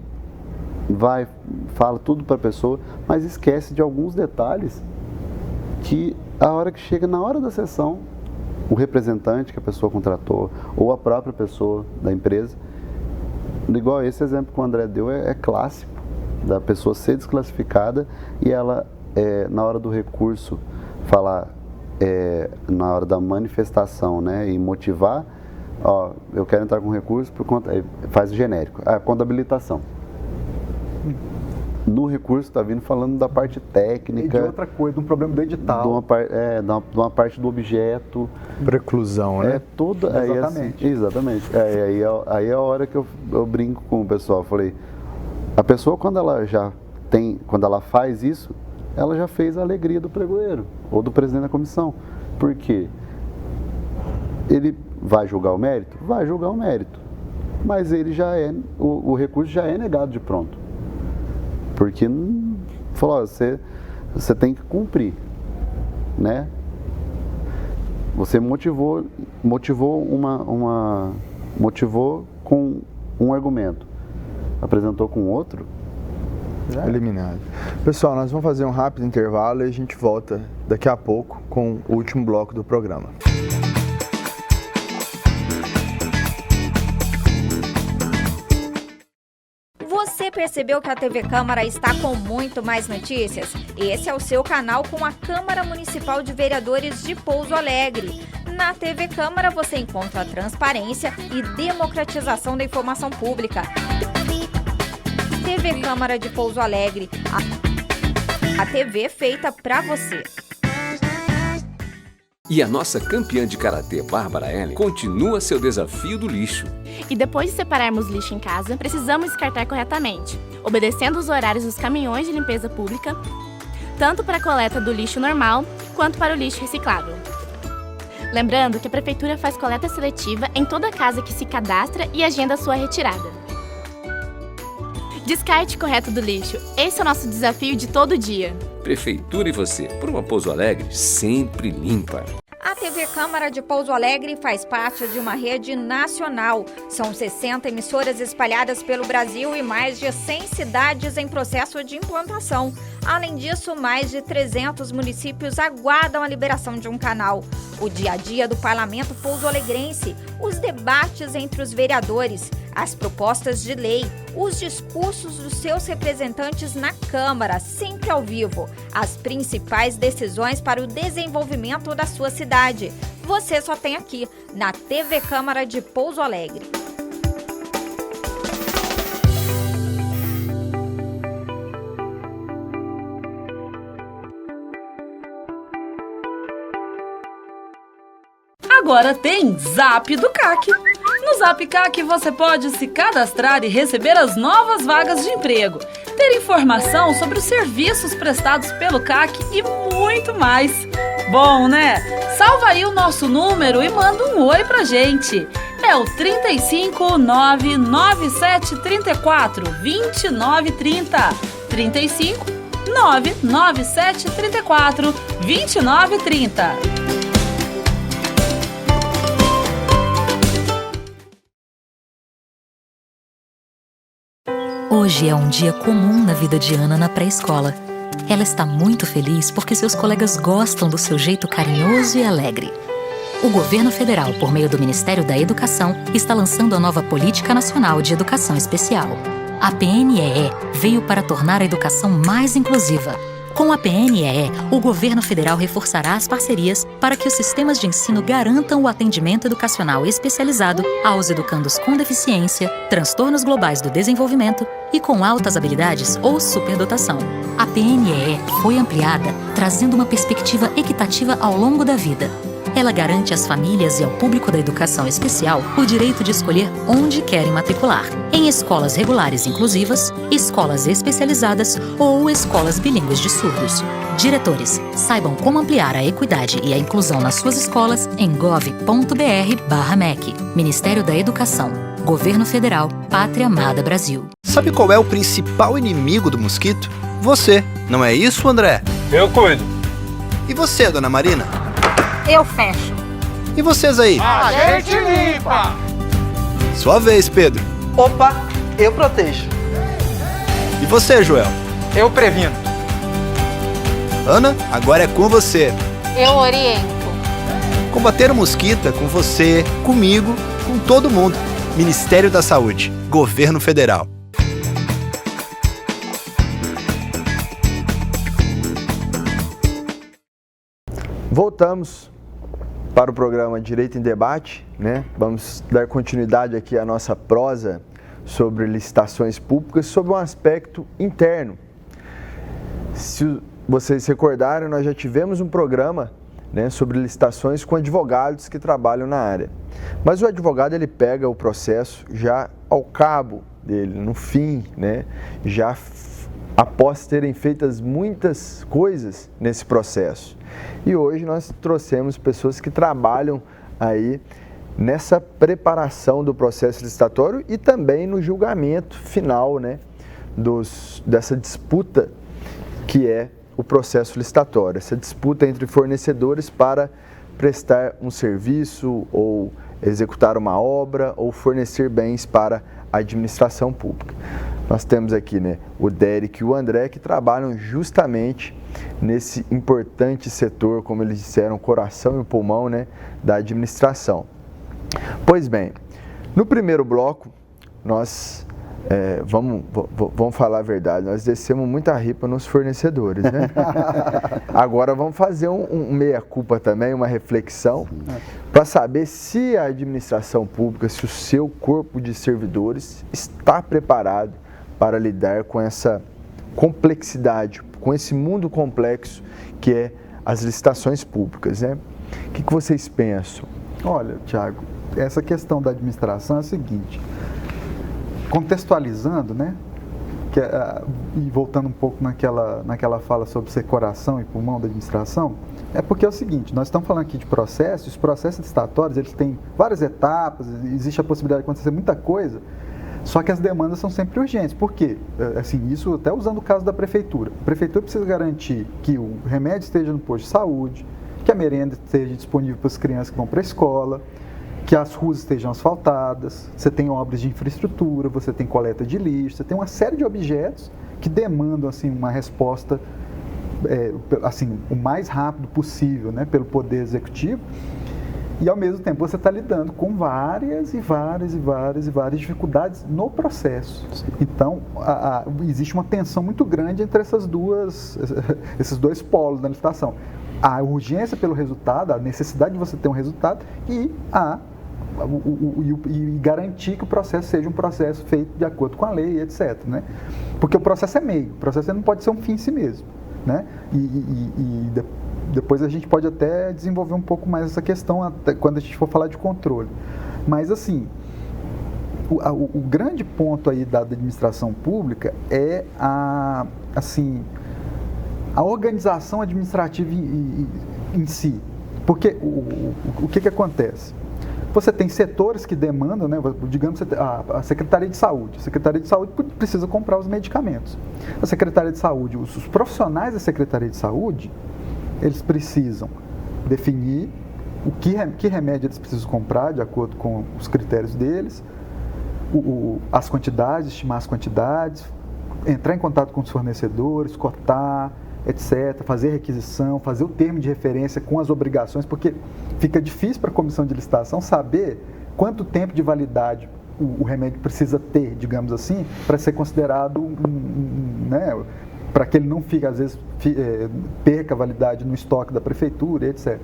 vai, fala tudo para a pessoa, mas esquece de alguns detalhes que a hora que chega na hora da sessão, o representante que a pessoa contratou ou a própria pessoa da empresa, igual esse exemplo que o André deu, é clássico, da pessoa ser desclassificada e ela, na hora do recurso, falar, na hora da manifestação, né, e motivar, ó, eu quero entrar com recurso por conta, faz o genérico, conta habilitação. No recurso está vindo falando da parte técnica.
E de outra coisa, de um problema do edital.
De uma parte do objeto.
Preclusão, né?
Exatamente.
Exatamente. Aí é a hora que eu brinco com o pessoal. Eu falei, a pessoa quando ela faz isso, ela já fez a alegria do pregoeiro ou do presidente da comissão. Por quê? Ele vai julgar o mérito? Vai julgar o mérito. Mas ele o recurso já é negado de pronto. Porque falou, você tem que cumprir, né? Você motivou com um argumento, apresentou com outro,
eliminado. Pessoal, nós vamos fazer um rápido intervalo e a gente volta daqui a pouco com o último bloco do programa.
Você percebeu que a TV Câmara está com muito mais notícias? Esse é o seu canal com a Câmara Municipal de Vereadores de Pouso Alegre. Na TV Câmara você encontra a transparência e democratização da informação pública. TV Câmara de Pouso Alegre, a TV feita pra você.
E a nossa campeã de karatê, Bárbara Ellen, continua seu desafio do lixo.
E depois de separarmos lixo em casa, precisamos descartar corretamente, obedecendo os horários dos caminhões de limpeza pública, tanto para a coleta do lixo normal, quanto para o lixo reciclável. Lembrando que a Prefeitura faz coleta seletiva em toda casa que se cadastra e agenda sua retirada. Descarte correto do lixo, esse é o nosso desafio de todo dia.
Prefeitura e você, por uma Pouso Alegre sempre limpa.
A TV Câmara de Pouso Alegre faz parte de uma rede nacional. São 60 emissoras espalhadas pelo Brasil e mais de 100 cidades em processo de implantação. Além disso, mais de 300 municípios aguardam a liberação de um canal. O dia a dia do parlamento pouso-alegrense, os debates entre os vereadores, as propostas de lei, os discursos dos seus representantes na Câmara, sempre ao vivo, as principais decisões para o desenvolvimento da sua cidade. Você só tem aqui, na TV Câmara de Pouso Alegre.
Agora tem Zap do CAC. No Zap CAC você pode se cadastrar e receber as novas vagas de emprego, ter informação sobre os serviços prestados pelo CAC e muito mais. Bom, né? Salva aí o nosso número e manda um oi pra gente. É o 35 997 34 29 30. 35 997 34 29 30.
Hoje é um dia comum na vida de Ana na pré-escola. Ela está muito feliz porque seus colegas gostam do seu jeito carinhoso e alegre. O governo federal, por meio do Ministério da Educação, está lançando a nova Política Nacional de Educação Especial. A PNEE veio para tornar a educação mais inclusiva. Com a PNEE, o governo federal reforçará as parcerias para que os sistemas de ensino garantam o atendimento educacional especializado aos educandos com deficiência, transtornos globais do desenvolvimento e com altas habilidades ou superdotação. A PNEE foi ampliada, trazendo uma perspectiva equitativa ao longo da vida. Ela garante às famílias e ao público da educação especial o direito de escolher onde querem matricular, em escolas regulares inclusivas, escolas especializadas ou escolas bilíngues de surdos. Diretores, saibam como ampliar a equidade e a inclusão nas suas escolas em gov.br/MEC. Ministério da Educação, Governo Federal, Pátria Amada Brasil.
Sabe qual é o principal inimigo do mosquito? Você, não é isso, André?
Eu cuido.
E você, dona Marina?
Eu fecho.
E vocês aí?
A gente limpa!
Sua vez, Pedro.
Opa,
Eu protejo.
E você, Joel?
Eu previno.
Ana, agora é com você.
Eu oriento.
Combater o mosquito é com você, comigo, com todo mundo. Ministério da Saúde, Governo Federal.
Voltamos para o programa Direito em Debate, né? Vamos dar continuidade aqui à nossa prosa sobre licitações públicas, sobre um aspecto interno. Se vocês se recordarem, nós já tivemos um programa, né, sobre licitações com advogados que trabalham na área. Mas o advogado, ele pega o processo já ao cabo dele, no fim, né, já após terem feitas muitas coisas nesse processo. E hoje nós trouxemos pessoas que trabalham aí nessa preparação do processo licitatório e também no julgamento final, né, dessa disputa que é o processo licitatório, essa disputa entre fornecedores para prestar um serviço ou executar uma obra ou fornecer bens para a administração pública. Nós temos aqui, né, o Derek e o André, que trabalham justamente nesse importante setor, como eles disseram, coração e pulmão, né, da administração. Pois bem, no primeiro bloco, nós vamos falar a verdade, nós descemos muita ripa nos fornecedores, né? Agora vamos fazer um meia-culpa também, uma reflexão, para saber se a administração pública, se o seu corpo de servidores está preparado para lidar com essa complexidade, com esse mundo complexo que é as licitações públicas, né? O que vocês pensam?
Olha, Thiago, essa questão da administração é a seguinte, contextualizando, né, e voltando um pouco naquela fala sobre ser coração e pulmão da administração, é porque é o seguinte, nós estamos falando aqui de processos, os processos licitatórios, eles têm várias etapas, existe a possibilidade de acontecer muita coisa, só que as demandas são sempre urgentes. Por quê? Assim, isso até usando o caso da prefeitura. A prefeitura precisa garantir que o remédio esteja no posto de saúde, que a merenda esteja disponível para as crianças que vão para a escola, que as ruas estejam asfaltadas, você tem obras de infraestrutura, você tem coleta de lixo, você tem uma série de objetos que demandam assim, uma resposta assim, o mais rápido possível, né, pelo Poder Executivo, e ao mesmo tempo você está lidando com várias dificuldades no processo. Sim. Então, existe uma tensão muito grande entre esses dois polos da licitação. A urgência pelo resultado, a necessidade de você ter um resultado e garantir que o processo seja um processo feito de acordo com a lei, etc. Né? Porque o processo é meio, o processo não pode ser um fim em si mesmo. Né? Depois a gente pode até desenvolver um pouco mais essa questão até quando a gente for falar de controle. Mas assim, o grande ponto aí da administração pública é a organização administrativa em si. Porque o que acontece? Você tem setores que demandam, né, digamos, a Secretaria de Saúde. A Secretaria de Saúde precisa comprar os medicamentos. A Secretaria de Saúde, os profissionais da Secretaria de Saúde, eles precisam definir que remédio eles precisam comprar de acordo com os critérios deles, as quantidades, estimar as quantidades, entrar em contato com os fornecedores, cotar, etc., fazer requisição, fazer o termo de referência com as obrigações, porque fica difícil para a comissão de licitação saber quanto tempo de validade o remédio precisa ter, digamos assim, para ser considerado, né, para que ele não fique, às vezes, perca a validade no estoque da prefeitura, etc.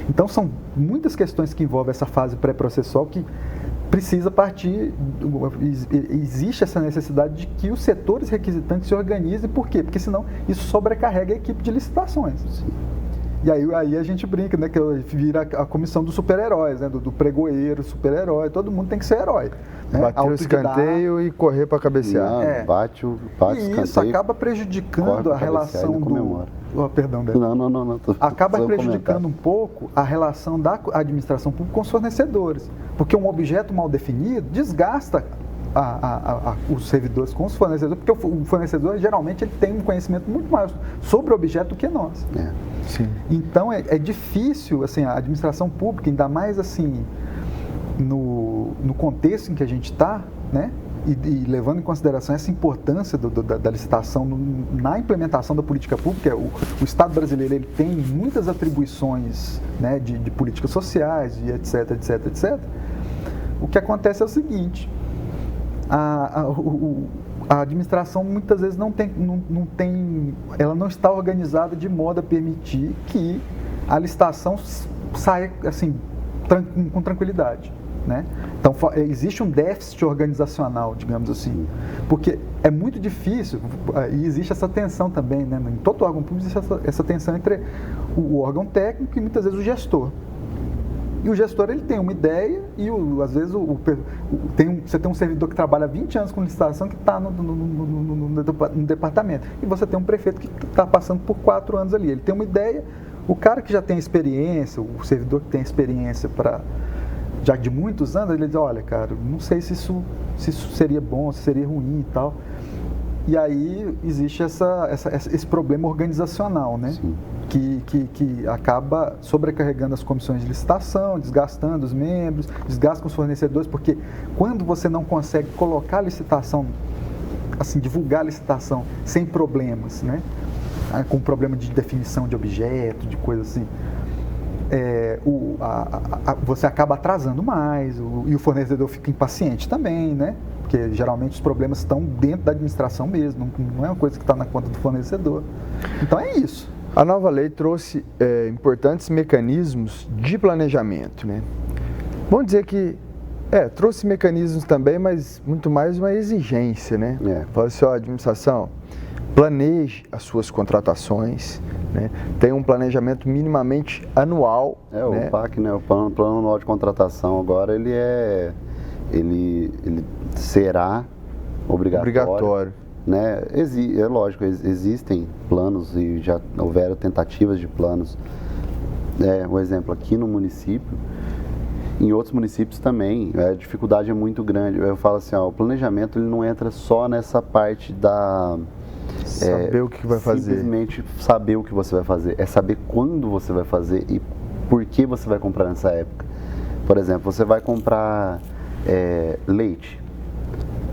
Então, são muitas questões que envolvem essa fase pré-processual que precisa partir, existe essa necessidade de que os setores requisitantes se organizem. Por quê? Porque senão isso sobrecarrega a equipe de licitações. E aí a gente brinca, né, que vira a comissão dos super-heróis, né, do pregoeiro, super-herói, todo mundo tem que ser herói. Né?
Bater o escanteio e correr para cabecear.
Não, bate o escanteio.
E isso acaba prejudicando a relação perdão, Beto.
Não.
Acaba prejudicando um pouco a relação da administração pública com os fornecedores. Porque um objeto mal definido desgasta os servidores com os fornecedores, porque o fornecedor geralmente ele tem um conhecimento muito maior sobre o objeto do que nós.
Sim.
Então é difícil, assim, a administração pública, ainda mais assim no contexto em que a gente está, né? e levando em consideração essa importância da licitação na implementação da política pública, o Estado brasileiro ele tem muitas atribuições, né, de políticas sociais, e etc, etc, etc. O que acontece é o seguinte, a administração muitas vezes ela não está organizada de modo a permitir que a licitação saia assim, com tranquilidade. Né? Então, existe um déficit organizacional, digamos assim, porque é muito difícil, e existe essa tensão também, né? Em todo órgão público existe essa tensão entre o órgão técnico e muitas vezes o gestor. E o gestor ele tem uma ideia e às vezes você tem um servidor que trabalha 20 anos com licitação que está no departamento, e você tem um prefeito que está passando por 4 anos ali, ele tem uma ideia, o cara que já tem experiência, o servidor que tem experiência já de muitos anos, ele diz, olha, cara, não sei se isso seria bom, se seria ruim e tal. E aí existe esse problema organizacional, né? Que acaba sobrecarregando as comissões de licitação, desgastando os membros, desgasta com os fornecedores, porque quando você não consegue colocar a licitação, assim, divulgar a licitação sem problemas, né? Com problema de definição de objeto, de coisa assim, você acaba atrasando mais e o fornecedor fica impaciente também, né? Porque geralmente os problemas estão dentro da administração mesmo, não é uma coisa que está na conta do fornecedor. Então é isso.
A nova lei trouxe importantes mecanismos de planejamento, né? Vamos dizer que trouxe mecanismos também, mas muito mais uma exigência, né? Fala assim, administração, planeje as suas contratações, né? Tem um planejamento minimamente anual.
O PAC, né? O plano anual de contratação agora ele será obrigatório. Né? É lógico, existem planos e já houveram tentativas de planos. Um exemplo aqui no município, em outros municípios também, a dificuldade é muito grande. Eu falo assim, o planejamento ele não entra só nessa parte da...
Saber o que vai fazer.
Simplesmente saber o que você vai fazer. É saber quando você vai fazer e por que você vai comprar nessa época. Por exemplo, você vai comprar leite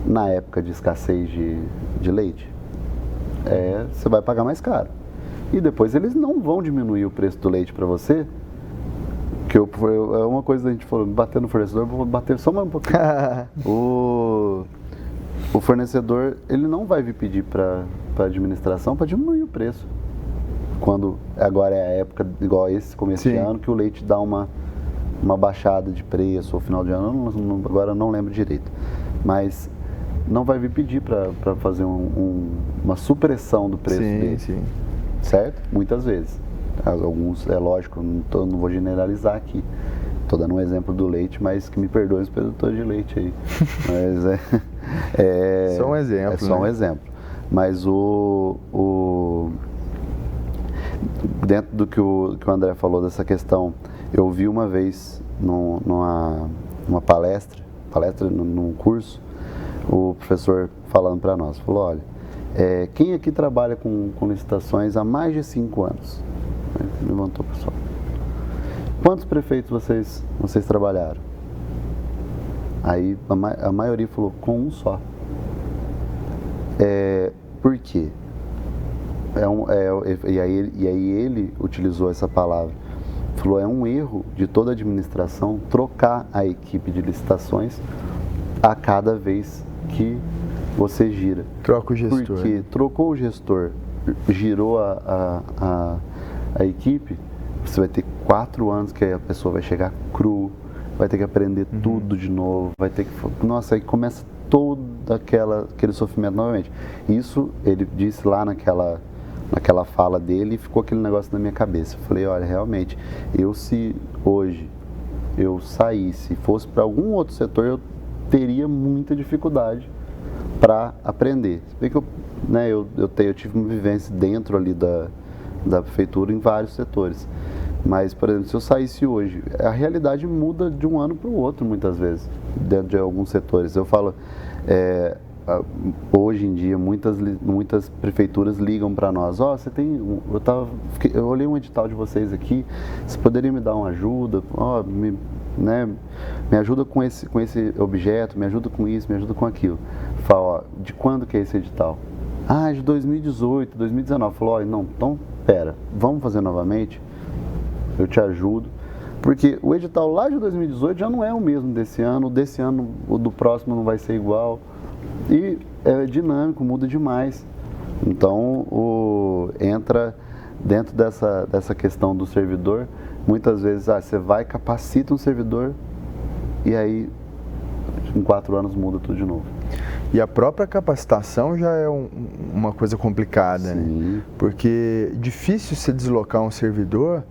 na época de escassez de leite. Você vai pagar mais caro. E depois eles não vão diminuir o preço do leite para você. Que é uma coisa que a gente falou, bater no fornecedor, vou bater só mais um pouquinho. O fornecedor, ele não vai vir pedir para a administração para diminuir o preço. Quando agora é a época, igual esse começo de ano, que o leite dá uma baixada de preço, ou final de ano, agora eu não lembro direito. Mas não vai vir pedir para fazer uma supressão do preço dele. Sim. Certo? Muitas vezes. Alguns, é lógico, não vou generalizar aqui. Estou dando um exemplo do leite, mas que me perdoem os produtores de leite aí. Mas
só um exemplo.
É só um exemplo. Mas dentro do que o André falou dessa questão, eu vi uma vez numa palestra num curso, o professor falando para nós, falou, olha, quem aqui trabalha com licitações há mais de 5 anos? Levantou o pessoal. Quantos prefeitos vocês trabalharam? Aí a maioria falou, com um só. Por quê? E aí ele utilizou essa palavra. Falou, é um erro de toda a administração trocar a equipe de licitações a cada vez que você gira.
Troca o gestor.
Porque trocou o gestor, girou a equipe, você vai ter 4 anos que a pessoa vai chegar cru, vai ter que aprender tudo de novo, vai ter que... Nossa, aí começa todo aquele sofrimento novamente. Isso ele disse lá naquela fala dele e ficou aquele negócio na minha cabeça. Eu falei, olha, realmente, se hoje eu saísse e fosse para algum outro setor, eu teria muita dificuldade para aprender. Se bem que eu tive uma vivência dentro ali da prefeitura em vários setores. Mas, por exemplo, se eu saísse hoje, a realidade muda de um ano para o outro, muitas vezes, dentro de alguns setores. Eu falo, hoje em dia, muitas prefeituras ligam para nós, você tem, eu olhei um edital de vocês aqui, vocês poderiam me dar uma ajuda, né? Me ajuda com esse objeto, me ajuda com isso, me ajuda com aquilo. Fala, ó, de quando que é esse edital? Ah, de 2018, 2019. Falou, ó, não, então, pera, vamos fazer novamente? Eu te ajudo. Porque o edital lá de 2018 já não é o mesmo desse ano o do próximo não vai ser igual. E é dinâmico, muda demais. Então, entra dentro dessa questão do servidor, muitas vezes você vai, capacita um servidor e aí em 4 anos muda tudo de novo.
E a própria capacitação já é uma coisa complicada, né? Porque é difícil você deslocar um servidor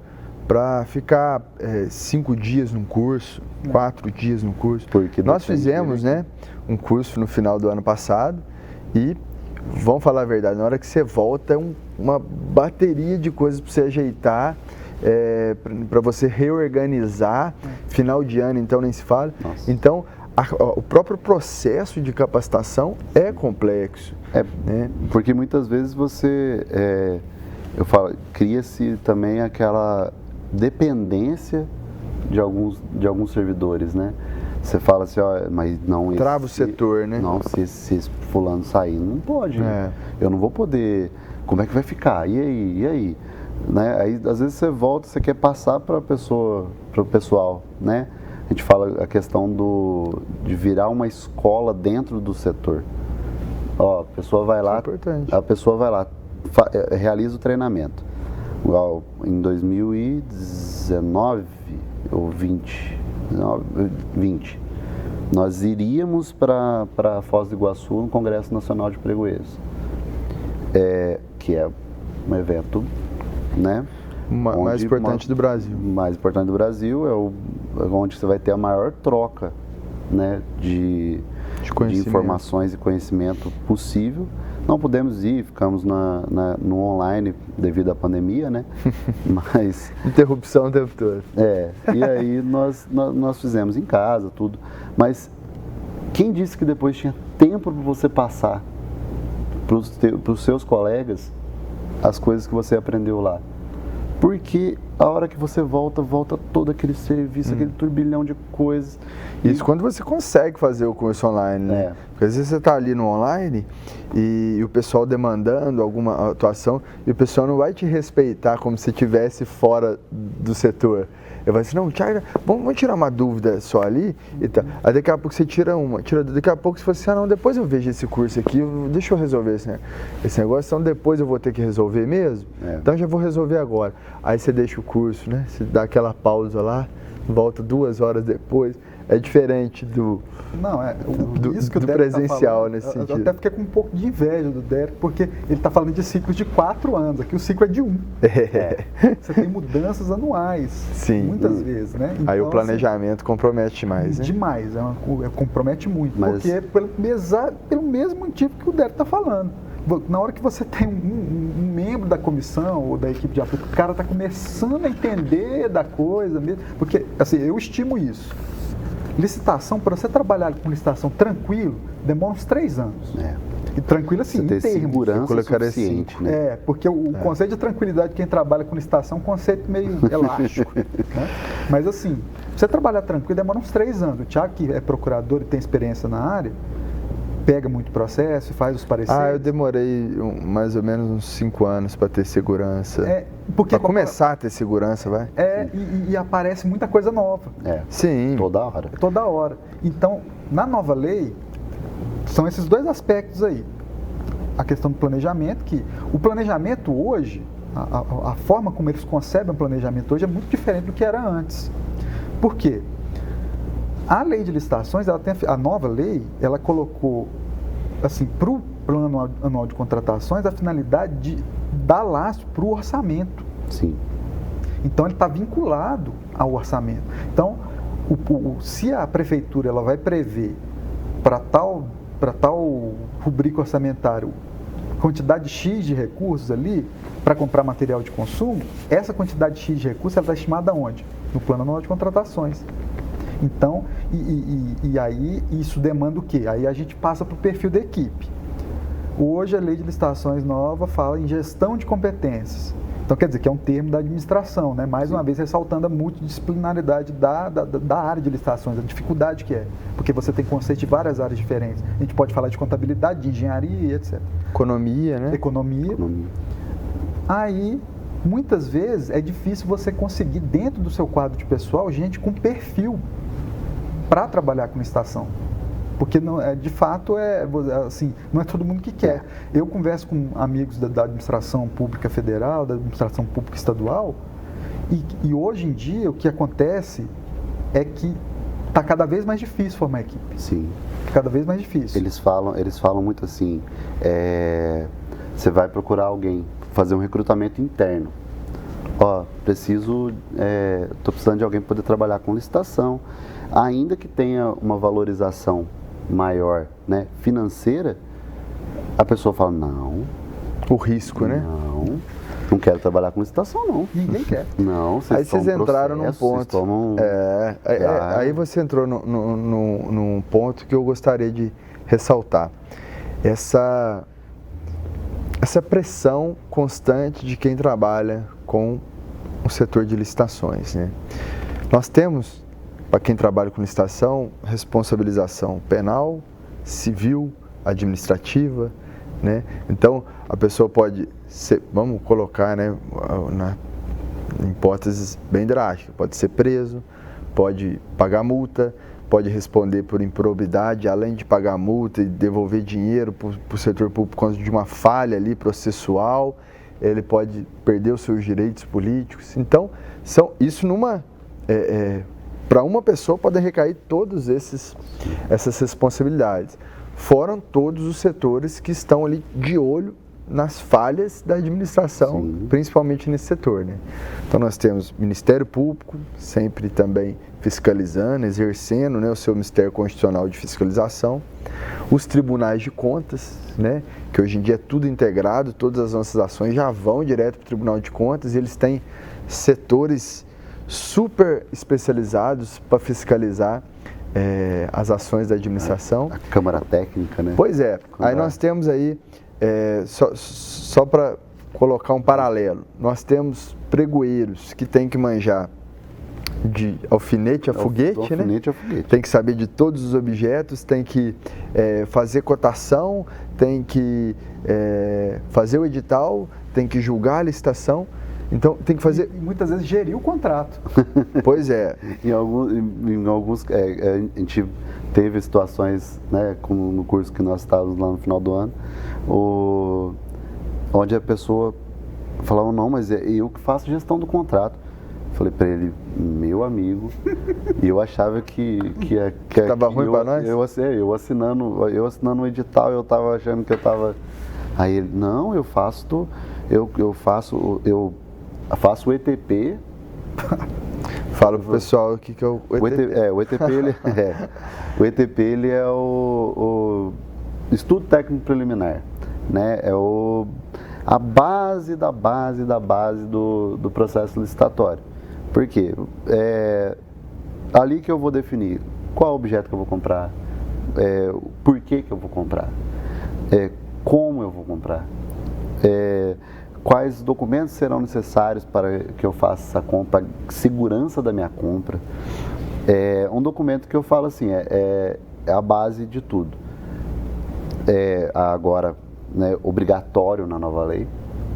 para ficar 5 dias num curso, 4 dias num curso.
Porque
nós fizemos, né, um curso no final do ano passado e, vamos falar a verdade, na hora que você volta é uma bateria de coisas para você ajeitar, para você reorganizar. Final de ano, então, nem se fala.
Nossa.
Então, o próprio processo de capacitação é complexo. Né?
Porque muitas vezes eu falo, cria-se também aquela dependência de alguns servidores, né? Você fala assim, ó, mas não...
Trava o setor, né?
Não, se esse fulano sair, não pode. Né? Eu não vou poder... Como é que vai ficar? E aí? Né? Aí, às vezes, você volta, você quer passar para o pessoal, né? A gente fala a questão de virar uma escola dentro do setor. Ó, a pessoa vai lá...
Isso é importante.
A pessoa vai lá, realiza o treinamento. Igual em 2019 ou 20, nós iríamos para Foz do Iguaçu no Congresso Nacional de Pregoeiros, que é um evento, né,
mais importante do Brasil.
Mais importante do Brasil, onde você vai ter a maior troca, né, de informações e conhecimento possível. Não pudemos ir, ficamos no online devido à pandemia, né? Mas...
interrupção o tempo todo.
E aí nós fizemos em casa, tudo. Mas quem disse que depois tinha tempo para você passar para os seus colegas as coisas que você aprendeu lá? Porque a hora que você volta todo aquele serviço, aquele turbilhão de coisas.
Isso quando você consegue fazer o curso online, né? Porque às vezes você está ali no online e o pessoal demandando alguma atuação e o pessoal não vai te respeitar como se estivesse fora do setor. Eu vou assim, não, Thiago, vamos tirar uma dúvida só ali e tal. Aí daqui a pouco você tira daqui a pouco você fala assim, não, depois eu vejo esse curso aqui, deixa eu resolver esse negócio, então depois eu vou ter que resolver mesmo, então já vou resolver agora. Aí você deixa o curso, né, você dá aquela pausa lá, volta 2 horas depois, é diferente do presencial nesse sentido.
Eu até fiquei com um pouco de inveja do Derek, porque ele está falando de ciclos de 4 anos, aqui o ciclo é de 1. Você tem mudanças anuais, muitas vezes, né? Então,
aí o planejamento compromete mais, né?
Demais, compromete muito, porque pelo mesmo motivo que o Derek está falando. Na hora que você tem um membro da comissão ou da equipe de apoio, o cara está começando a entender da coisa mesmo, porque assim, eu estimo isso. Licitação, para você trabalhar com licitação tranquilo, demora uns 3 anos. E tranquilo assim,
você
em termos.
Segurança suficiente, né?
Porque o conceito de tranquilidade de quem trabalha com licitação é um conceito meio elástico. Né? Mas assim, você trabalhar tranquilo demora uns 3 anos. O Thiago, que é procurador e tem experiência na área, pega muito processo e faz os pareceres.
Eu demorei mais ou menos uns 5 anos para ter segurança.
Para
começar a ter segurança, vai?
E aparece muita coisa nova.
Sim.
Toda hora.
Então, na nova lei, são esses 2 aspectos aí. A questão do planejamento, que o planejamento hoje, a forma como eles concebem o planejamento hoje é muito diferente do que era antes. Por quê? A lei de licitações, a nova lei, ela colocou, assim, para o plano anual de contratações, a finalidade de dar lastro para o orçamento.
Sim.
Então, ele está vinculado ao orçamento. Então, se a prefeitura ela vai prever para tal rubrico orçamentário quantidade X de recursos ali para comprar material de consumo, essa quantidade X de recursos ela está estimada onde? No plano anual de contratações. Então, e aí isso demanda o quê? Aí a gente passa para o perfil da equipe. Hoje a lei de licitações nova fala em gestão de competências. Então, quer dizer, que é um termo da administração, né? Mais uma vez ressaltando a multidisciplinaridade da área de licitações, a dificuldade que é, porque você tem conceitos de várias áreas diferentes. A gente pode falar de contabilidade, de engenharia, etc.
Economia, né?
Economia. Aí, muitas vezes, é difícil você conseguir, dentro do seu quadro de pessoal, gente com perfil para trabalhar com licitação. Porque, não, de fato, assim, não é todo mundo que quer. Eu converso com amigos da administração pública federal, da administração pública estadual, e hoje em dia o que acontece é que está cada vez mais difícil formar equipe.
Sim.
Cada vez mais difícil.
Eles falam muito assim, você vai procurar alguém, fazer um recrutamento interno. Ó, tô precisando de alguém para poder trabalhar com licitação. Ainda que tenha uma valorização maior, né, financeira, a pessoa fala, não.
O risco, né?
Não quero trabalhar com licitação, não.
Ninguém quer.
Não,
aí vocês entraram num ponto. Aí você entrou num ponto que eu gostaria de ressaltar. Essa pressão constante de quem trabalha com o setor de licitações, né? Nós temos, para quem trabalha com licitação, responsabilização penal, civil, administrativa, né? Então, a pessoa pode ser, vamos colocar, né, em hipóteses bem drásticas, pode ser preso, pode pagar multa, pode responder por improbidade, além de pagar multa e devolver dinheiro para o setor público por causa de uma falha ali processual, ele pode perder os seus direitos políticos. Então, isso para uma pessoa podem recair todas essas responsabilidades. Foram todos os setores que estão ali de olho nas falhas da administração, sim, principalmente nesse setor, né? Então nós temos Ministério Público, sempre também fiscalizando, exercendo, né, o seu Ministério Constitucional de Fiscalização, os tribunais de contas, né, que hoje em dia é tudo integrado, todas as nossas ações já vão direto para o Tribunal de Contas, e eles têm setores super especializados para fiscalizar as ações da administração.
A Câmara Técnica, né?
Pois é. Aí nós temos aí, só para colocar um paralelo, nós temos pregoeiros que têm que manjar de alfinete a foguete, né?
Alfinete a foguete.
Tem que saber de todos os objetos, tem que fazer cotação, tem que fazer o edital, tem que julgar a licitação. Então, tem que fazer...
E muitas vezes gerir o contrato.
Pois é.
Em alguns a gente teve situações, né, como no curso que nós estávamos lá no final do ano, onde a pessoa falava, não, mas é eu que faço gestão do contrato. Falei para ele, meu amigo, e eu achava que
estava ruim para nós?
Eu assinando o edital, eu estava achando que eu estava... Aí ele, não, eu faço o ETP.
Fala pro pessoal o que é o ETP.
O ETP ele é o Estudo Técnico Preliminar, né? É a base da base do processo licitatório. Por quê? Ali que eu vou definir qual objeto que eu vou comprar, por que eu vou comprar, como eu vou comprar, quais documentos serão necessários para que eu faça essa compra, segurança da minha compra. Um documento que eu falo assim, é a base de tudo. Agora, né, obrigatório na nova lei,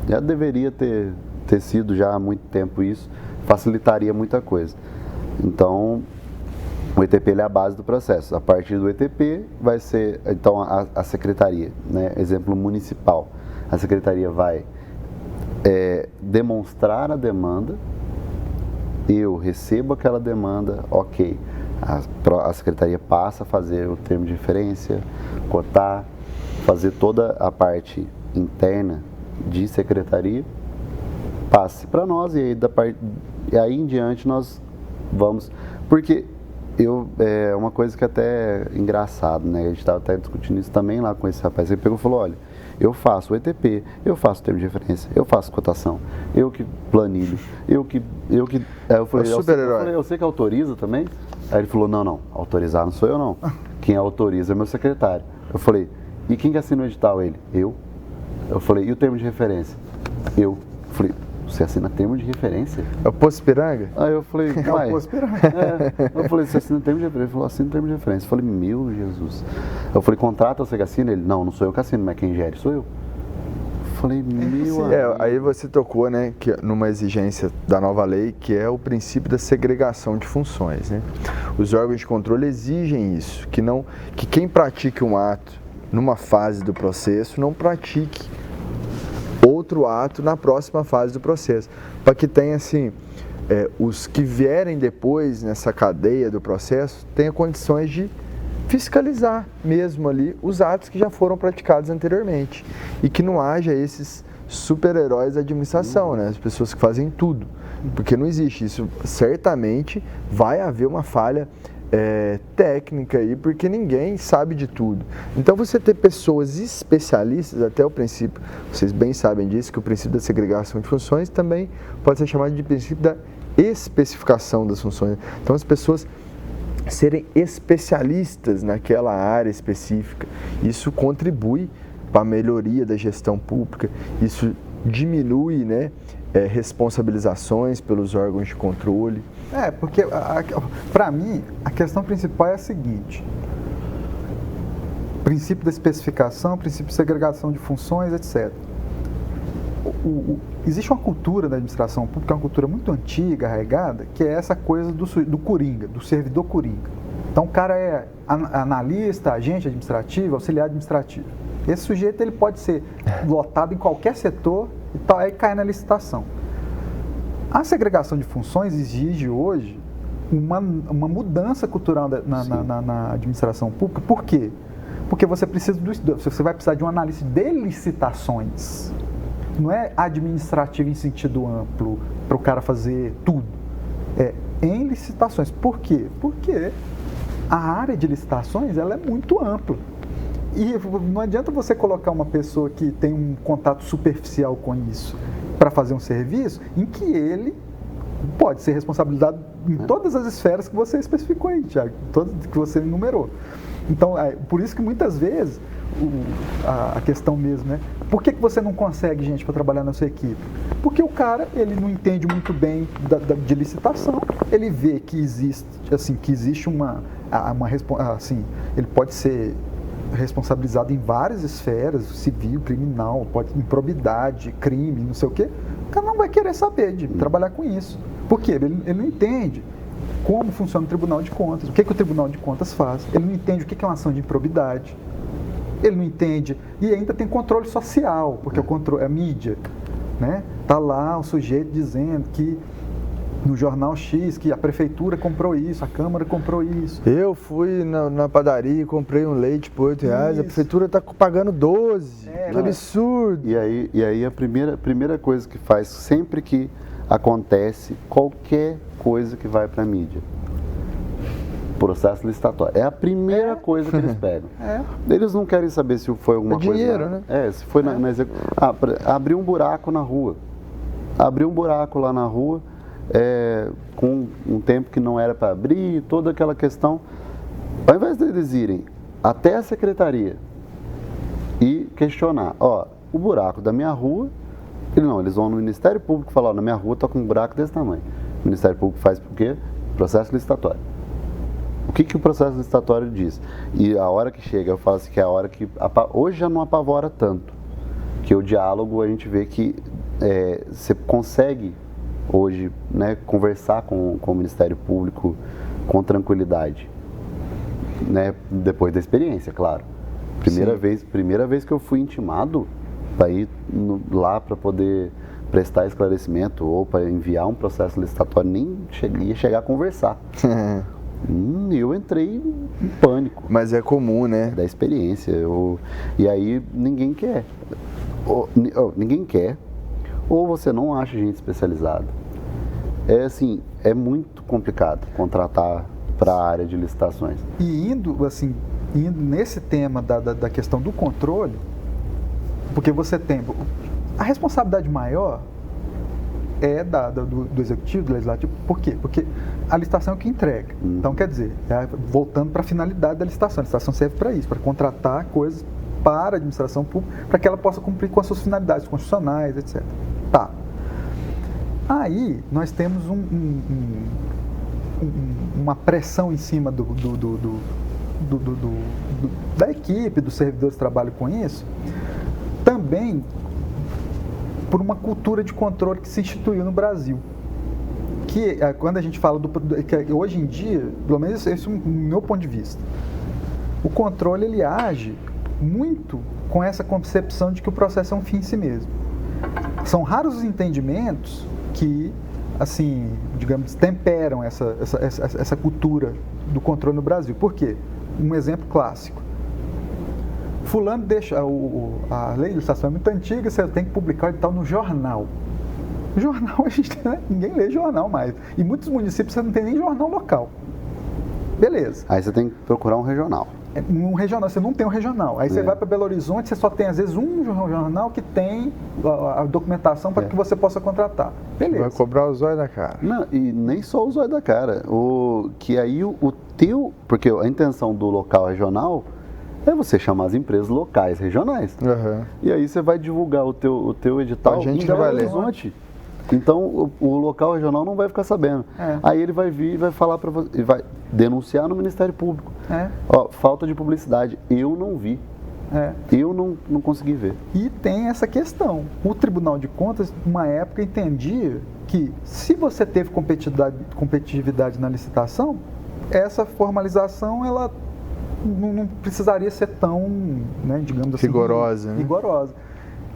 já deveria ter sido já há muito tempo isso, facilitaria muita coisa. Então, o ETP ele é a base do processo. A partir do ETP vai ser, então, a secretaria, né, exemplo municipal, a secretaria vai demonstrar a demanda, eu recebo aquela demanda, ok, a secretaria passa a fazer o termo de referência, cotar, fazer toda a parte interna de secretaria, passe para nós, e aí em diante nós vamos, porque é uma coisa que até é engraçado, né? A gente estava até discutindo isso também lá com esse rapaz. Ele pegou e falou, olha, eu faço o ETP, eu faço o termo de referência, eu faço cotação, eu que planilho, eu que... Aí eu falei, eu sei que autoriza também? Aí ele falou, não, autorizar não sou eu não. Quem autoriza é meu secretário. Eu falei, e quem que assina o edital? Ele, eu. Eu falei, e o termo de referência? Eu. Falei, você assina termo de referência?
É o Poço Ipiranga?
Aí eu falei,
É o
uai,
Poço Ipiranga.
eu falei, você assina termo de referência? Ele falou, assina termo de referência. Eu falei, meu Jesus. Eu falei, contrata você que assina? Ele, não sou eu que assino, mas quem gere sou eu. Eu falei, meu amigo.
Aí você tocou, né, que numa exigência da nova lei, que é o princípio da segregação de funções, né? Os órgãos de controle exigem isso, que quem pratique um ato numa fase do processo não pratique outro ato na próxima fase do processo, para que tenha assim, os que vierem depois nessa cadeia do processo tenham condições de fiscalizar mesmo ali os atos que já foram praticados anteriormente e que não haja esses super-heróis da administração, né? As pessoas que fazem tudo, porque não existe isso. Certamente vai haver uma falha técnica aí, porque ninguém sabe de tudo. Então você ter pessoas especialistas, até o princípio, vocês bem sabem disso, que o princípio da segregação de funções também pode ser chamado de princípio da especificação das funções. Então as pessoas serem especialistas naquela área específica, isso contribui para a melhoria da gestão pública, isso diminui, né, responsabilizações pelos órgãos de controle.
Porque para mim a questão principal é a seguinte: princípio da especificação, princípio de segregação de funções, etc. Existe uma cultura da administração pública, uma cultura muito antiga, arraigada, que é essa coisa do coringa, do servidor coringa. Então o cara é analista, agente administrativo, auxiliar administrativo. Esse sujeito ele pode ser lotado em qualquer setor e tal, aí cai na licitação. A segregação de funções exige hoje uma mudança cultural na administração pública. Por quê? Porque você vai precisar de um analista de licitações. Não é administrativo em sentido amplo, para o cara fazer tudo. É em licitações. Por quê? Porque a área de licitações ela é muito ampla. E não adianta você colocar uma pessoa que tem um contato superficial com isso para fazer um serviço em que ele pode ser responsabilizado em todas as esferas que você especificou aí, Thiago, todas que você enumerou. Então, por isso que muitas vezes a questão mesmo, né? Por que você não consegue gente para trabalhar na sua equipe? Porque o cara, ele não entende muito bem de licitação, ele vê que existe ele pode ser responsabilizado em várias esferas, civil, criminal, improbidade, crime, não sei o quê. O cara não vai querer saber de trabalhar com isso. Por quê? Ele não entende como funciona o Tribunal de Contas, o que o Tribunal de Contas faz. Ele não entende o que é uma ação de improbidade. Ele não entende. E ainda tem controle social, porque a mídia, né? Tá lá o sujeito dizendo que no jornal X, que a prefeitura comprou isso, a Câmara comprou isso.
Eu fui na padaria e comprei um leite por R$8, a prefeitura está pagando 12, que absurdo.
E aí a primeira coisa que faz, sempre que acontece qualquer coisa que vai para a mídia, processo licitatório, é a primeira coisa que eles pegam. Eles não querem saber se foi alguma coisa...
dinheiro, né?
Se foi na execução. Abriu um buraco na rua. Abriu um buraco lá na rua, com um tempo que não era para abrir, toda aquela questão. Ao invés deles irem até a secretaria e questionar, o buraco da minha rua, eles vão no Ministério Público e falam, na minha rua está com um buraco desse tamanho. O Ministério Público faz por quê? Processo licitatório. O que o processo licitatório diz? E a hora que chega, eu falo assim, que é a hora que... Hoje já não apavora tanto, que o diálogo a gente vê que você consegue hoje, né, conversar com o Ministério Público com tranquilidade, né, depois da experiência, claro. Primeira vez que eu fui intimado para ir lá para poder prestar esclarecimento ou para enviar um processo licitatório, nem ia chegar a conversar. Eu entrei em pânico.
Mas é comum, né?
Da experiência. E aí ninguém quer. Ninguém quer. Ou você não acha gente especializada. É muito complicado contratar para a área de licitações.
E indo nesse tema da questão do controle, porque você tem... A responsabilidade maior é do executivo, do legislativo. Por quê? Porque a licitação é o que entrega. Então, quer dizer, voltando para a finalidade da licitação. A licitação serve para isso, para contratar coisas para a administração pública, para que ela possa cumprir com as suas finalidades constitucionais, etc. Tá. Aí nós temos uma pressão em cima da equipe, dos servidores que trabalham com isso, também por uma cultura de controle que se instituiu no Brasil. Que quando a gente fala que hoje em dia, pelo menos esse é o meu ponto de vista, o controle ele age muito com essa concepção de que o processo é um fim em si mesmo. São raros os entendimentos que, assim, digamos, temperam essa cultura do controle no Brasil. Por quê? Um exemplo clássico. Fulano deixa, a lei de licitação é muito antiga, você tem que publicar o edital no jornal. Jornal, ninguém lê jornal mais. Em muitos municípios você não tem nem jornal local. Beleza.
Aí você tem que procurar um regional.
Um regional, você não tem um regional. Aí você vai para Belo Horizonte, você só tem às vezes um jornal que tem a documentação para que você possa contratar. Beleza.
Vai cobrar o zóio da cara.
Não, e nem só o zóio da cara. Que aí porque a intenção do local regional é você chamar as empresas locais, regionais.
Uhum.
E aí você vai divulgar o teu edital
em
Belo Horizonte. Então o local regional não vai ficar sabendo. Aí ele vai vir e vai falar para você, e vai denunciar no Ministério Público. Ó, falta de publicidade, eu não vi. Eu não consegui ver.
E tem essa questão. O Tribunal de Contas, numa época, entendia que se você teve competitividade na licitação, essa formalização ela não precisaria ser tão, né, digamos assim, rigorosa.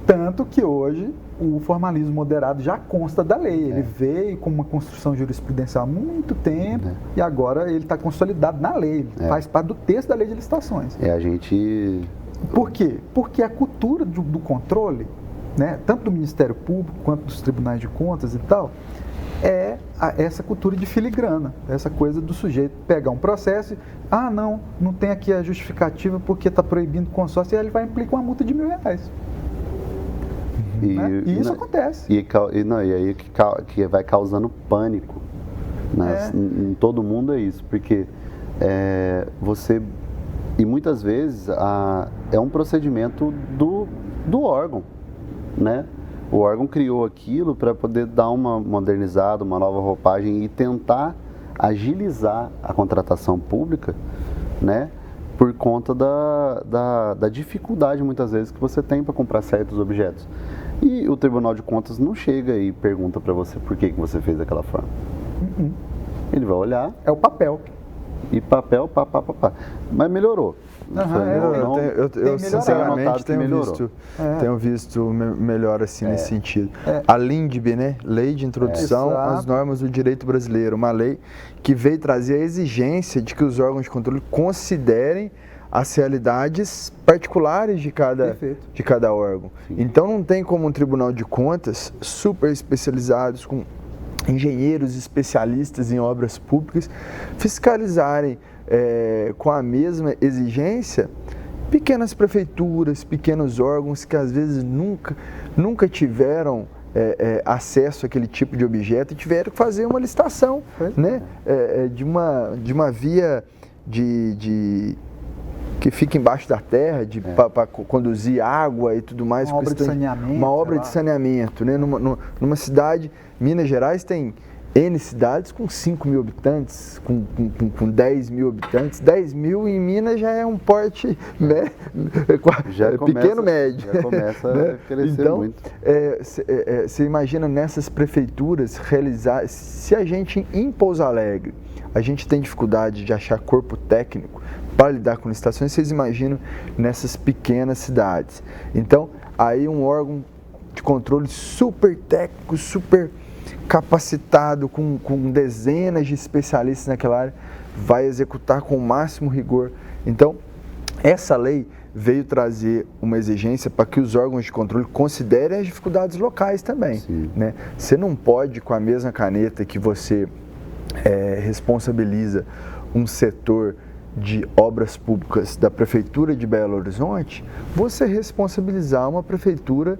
Tanto que hoje o formalismo moderado já consta da lei. Ele veio com uma construção jurisprudencial há muito tempo e agora ele está consolidado na lei. Ele faz parte do texto da lei de licitações. Por quê? Porque a cultura do controle, né, tanto do Ministério Público quanto dos tribunais de contas e tal, é essa cultura de filigrana, essa coisa do sujeito pegar um processo e, não tem aqui a justificativa porque está proibindo o consórcio, e aí ele vai implicar uma multa de R$1.000. E isso acontece.
E aí que vai causando pânico. Em todo mundo é isso, porque e muitas vezes é um procedimento do órgão, né? O órgão criou aquilo para poder dar uma modernizada, uma nova roupagem e tentar agilizar a contratação pública, né? Por conta da dificuldade, muitas vezes, que você tem para comprar certos objetos. E o Tribunal de Contas não chega e pergunta para você por que você fez daquela forma. Ele vai olhar...
É o papel.
E papel, Mas melhorou.
Eu sinceramente tenho visto melhor assim nesse sentido. A LINDB, né? Lei de Introdução às Normas do Direito Brasileiro, uma lei que veio trazer a exigência de que os órgãos de controle considerem as realidades particulares de cada órgão. Sim. Então não tem como um Tribunal de Contas super especializados, com engenheiros especialistas em obras públicas, fiscalizarem com a mesma exigência pequenas prefeituras, pequenos órgãos que às vezes nunca tiveram acesso àquele tipo de objeto e tiveram que fazer uma licitação, né? De uma via que fica embaixo da terra, para conduzir água e tudo mais.
Uma obra de saneamento.
Uma obra de saneamento, né? Numa cidade, Minas Gerais tem N cidades com 5 mil habitantes, com 10 mil habitantes. 10 mil em Minas já é um porte pequeno, médio.
Já começa a crescer
então,
muito.
Você imagina nessas prefeituras realizar... Se a gente, em Pouso Alegre, a gente tem dificuldade de achar corpo técnico para lidar com licitações, vocês imaginam nessas pequenas cidades. Então, aí um órgão de controle super técnico, super capacitado, com dezenas de especialistas naquela área, vai executar com o máximo rigor. Então, essa lei veio trazer uma exigência para que os órgãos de controle considerem as dificuldades locais também, né? Você não pode, com a mesma caneta que você responsabiliza um setor de obras públicas da Prefeitura de Belo Horizonte, você responsabilizar uma prefeitura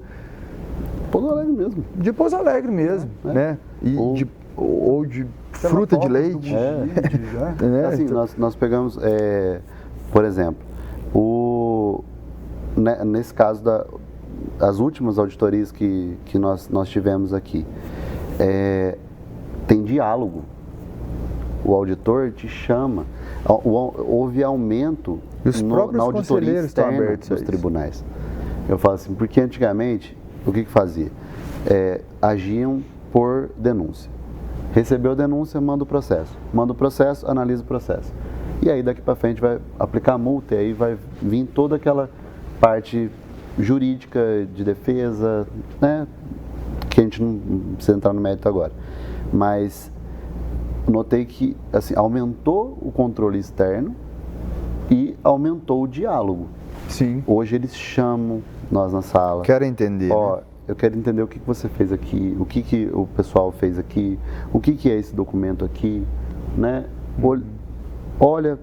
Pouso Alegre mesmo.
De Pouso Alegre mesmo, né? Ou de fruta de leite.
Assim, nós pegamos, por exemplo, nesse caso as últimas auditorias que nós tivemos aqui, tem diálogo. O auditor te chama. Houve aumento
E os próprios
na auditoria
conselheiros estão
externa
abertos a
dos
isso.
tribunais. Eu falo assim, porque antigamente, o que fazia? Agiam por denúncia. Recebeu a denúncia, manda o processo, analisa o processo. E aí daqui para frente vai aplicar a multa, e aí vai vir toda aquela parte jurídica de defesa, né? Que a gente não precisa entrar no mérito agora. Mas notei que assim, aumentou o controle externo e aumentou o diálogo.
Sim.
Hoje eles chamam nós na sala.
Quero entender.
Ó,
né?
eu quero entender o que você fez aqui, o que o pessoal fez aqui, o que é esse documento aqui, né? Olha,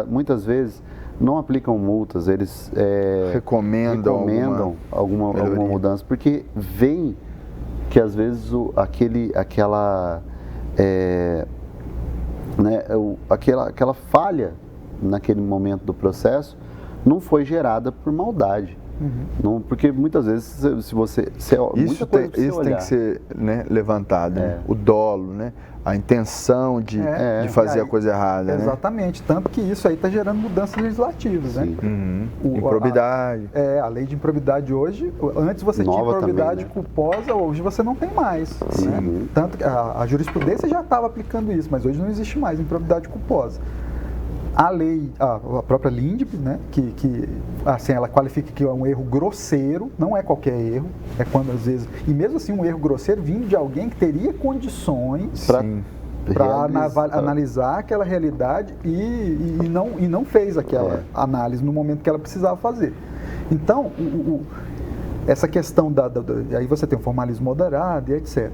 muitas vezes não aplicam multas, eles recomendam alguma mudança, porque veem que às vezes aquela falha naquele momento do processo não foi gerada por maldade. Não, porque muitas vezes
Isso tem que ser, né, levantado, né? O dolo, né? A intenção de fazer a coisa errada.
Exatamente, né? Tanto que isso aí está gerando mudanças legislativas, né?
Improbidade.
A lei de improbidade hoje, antes você tinha improbidade também, né? Culposa, hoje você não tem mais. Né? Tanto que a jurisprudência já estava aplicando isso, mas hoje não existe mais improbidade culposa. A lei, a própria LINDB, né, que assim, ela qualifica que é um erro grosseiro, não é qualquer erro, é quando às vezes, e mesmo assim um erro grosseiro vindo de alguém que teria condições para analisar aquela realidade e não fez aquela análise no momento que ela precisava fazer. Então, essa questão aí você tem o formalismo moderado e etc.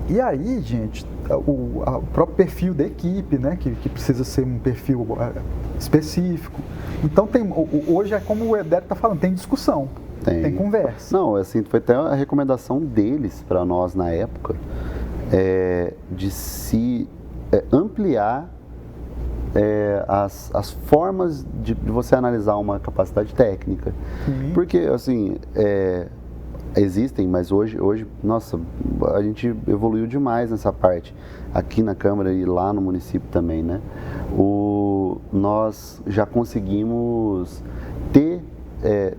E aí, gente, o próprio perfil da equipe, né, que precisa ser um perfil específico. Então, hoje é como o Edério está falando, tem discussão, tem conversa.
Não, assim, foi até a recomendação deles para nós na época, de se ampliar as formas de você analisar uma capacidade técnica. Porque, assim, existem, mas hoje, nossa, a gente evoluiu demais nessa parte, aqui na Câmara e lá no município também, né? Nós já conseguimos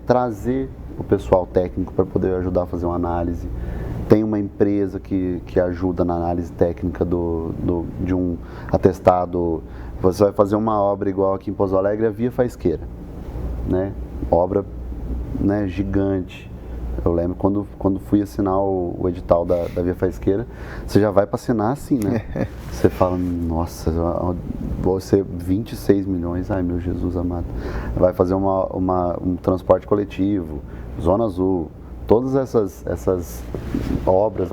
trazer o pessoal técnico para poder ajudar a fazer uma análise. Tem uma empresa que ajuda na análise técnica de um atestado. Você vai fazer uma obra igual aqui em Pouso Alegre, a Via Faisqueira, né? Obra, né, gigante. Eu lembro quando fui assinar o edital da Via Faisqueira, você já vai para assinar assim, né? Você fala, nossa, vou ser 26 milhões, ai meu Jesus amado. Vai fazer um transporte coletivo, Zona Azul, todas essas obras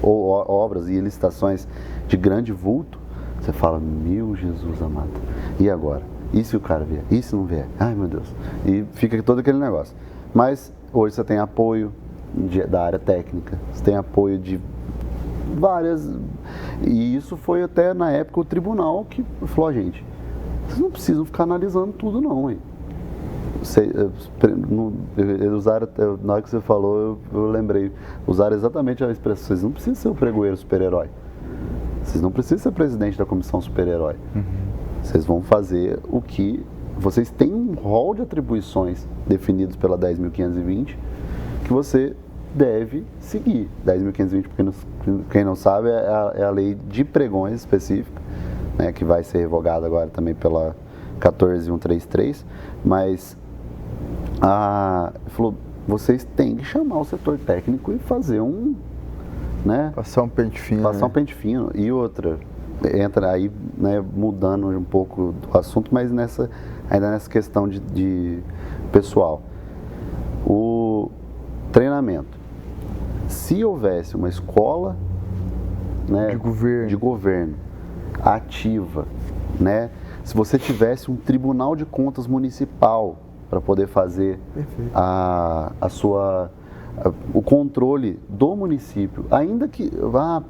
obras e licitações de grande vulto, você fala, meu Jesus amado, e agora? E se o cara vier? E se não vier? Ai meu Deus. E fica todo aquele negócio. Mas hoje você tem apoio da área técnica, você tem apoio de várias... E isso foi até na época o tribunal que falou, gente, vocês não precisam ficar analisando tudo não, hein? Na hora que você falou, eu lembrei, usaram exatamente a expressão, vocês não precisam ser o pregoeiro super-herói, vocês não precisam ser presidente da comissão super-herói, vocês vão fazer o que... Vocês têm um rol de atribuições definidos pela 10.520 que você deve seguir. 10.520, quem não sabe, é a lei de pregões específica, né, que vai ser revogada agora também pela 14.133, mas falou, vocês têm que chamar o setor técnico e fazer né,
passar um pente fino.
Passar um pente fino. E outra, entra aí, né, mudando um pouco do assunto, mas ainda nessa questão de pessoal. O treinamento. Se houvesse uma escola, né, de governo ativa, né, se você tivesse um tribunal de contas municipal para poder fazer o controle do município, ainda que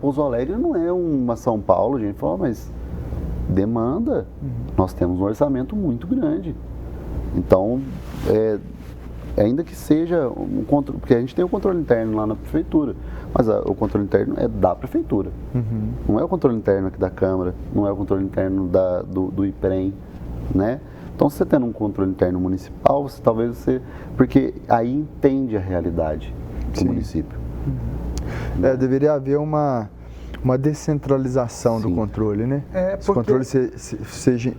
Pouso Alegre não é uma São Paulo, a gente fala, mas demanda, nós temos um orçamento muito grande, então ainda que seja um controle, porque a gente tem o controle interno lá na prefeitura, mas o controle interno é da prefeitura, não é o controle interno aqui da Câmara, não é o controle interno do IPREM, né? Então, se você tendo um controle interno municipal, porque aí entende a realidade do município.
Deveria haver uma descentralização do controle, né? Os controles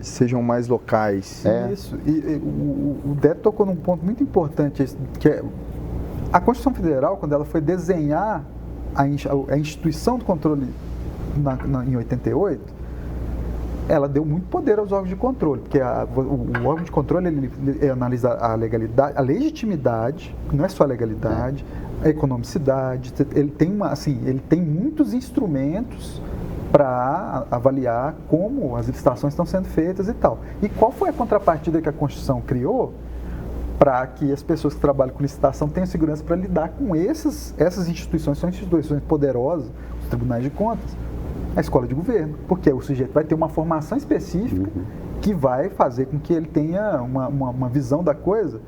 sejam mais locais.
Isso. E o Décio tocou num ponto muito importante, que é a Constituição Federal, quando ela foi desenhar a instituição do controle em 88, ela deu muito poder aos órgãos de controle, porque o órgão de controle ele analisa a legalidade, a legitimidade, não é só a legalidade, a economicidade, ele tem muitos instrumentos para avaliar como as licitações estão sendo feitas e tal. E qual foi a contrapartida que a Constituição criou para que as pessoas que trabalham com licitação tenham segurança para lidar com essas instituições? São instituições poderosas, os tribunais de contas, a escola de governo, porque o sujeito vai ter uma formação específica que vai fazer com que ele tenha uma visão da coisa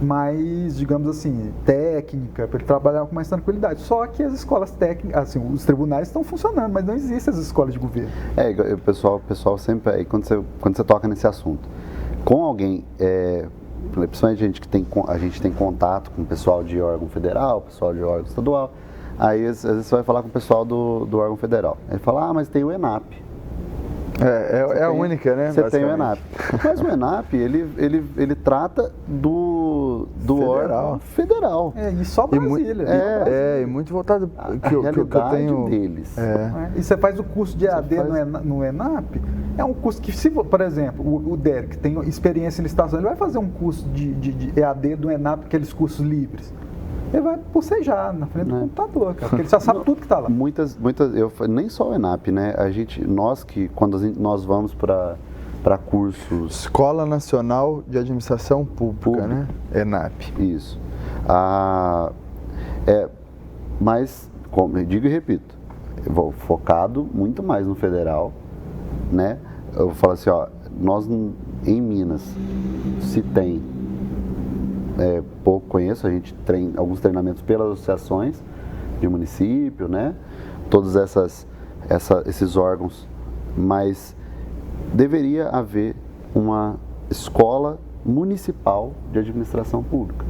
mais, digamos assim, técnica, para ele trabalhar com mais tranquilidade. Só que as escolas técnicas, assim, os tribunais estão funcionando, mas não existem as escolas de governo.
O pessoal sempre, aí, quando você toca nesse assunto, com alguém, principalmente a gente tem contato com o pessoal de órgão federal, pessoal de órgão estadual, aí às vezes você vai falar com o pessoal do órgão federal. Ele fala, mas tem o ENAP.
A única, né?
Você tem o ENAP. Mas o ENAP, ele trata do órgão federal.
E só Brasília.
E muito voltado
a realidade deles.
E você faz o curso de EAD no ENAP, é um curso que, se, por exemplo, o Derek tem experiência em licitação, ele vai fazer um curso de EAD do ENAP, aqueles cursos livres. Ele vai bocejar na frente do computador, cara, porque ele já sabe tudo que está lá.
Nem só o ENAP, né? Quando nós vamos para cursos...
Escola Nacional de Administração Pública, né? ENAP.
Isso. Mas, como eu digo e repito, eu vou focado muito mais no federal, né? Eu falo assim, nós em Minas, se tem... pouco conheço, a gente treina alguns treinamentos pelas associações de município, né? Todos esses órgãos, mas deveria haver uma escola municipal de administração pública.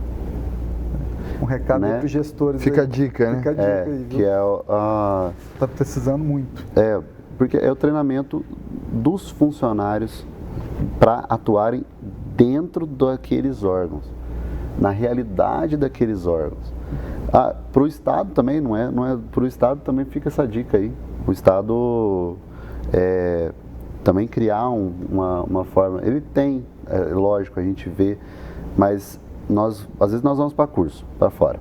Um recado para os gestores.
Fica a dica, né?
Fica a dica aí, viu?
Que
está precisando muito.
Porque é o treinamento dos funcionários para atuarem dentro daqueles órgãos, na realidade daqueles órgãos. Para o Estado também, não é para o Estado também fica essa dica aí. O Estado também criar uma forma, ele tem, lógico, a gente vê, mas às vezes nós vamos para curso, para fora.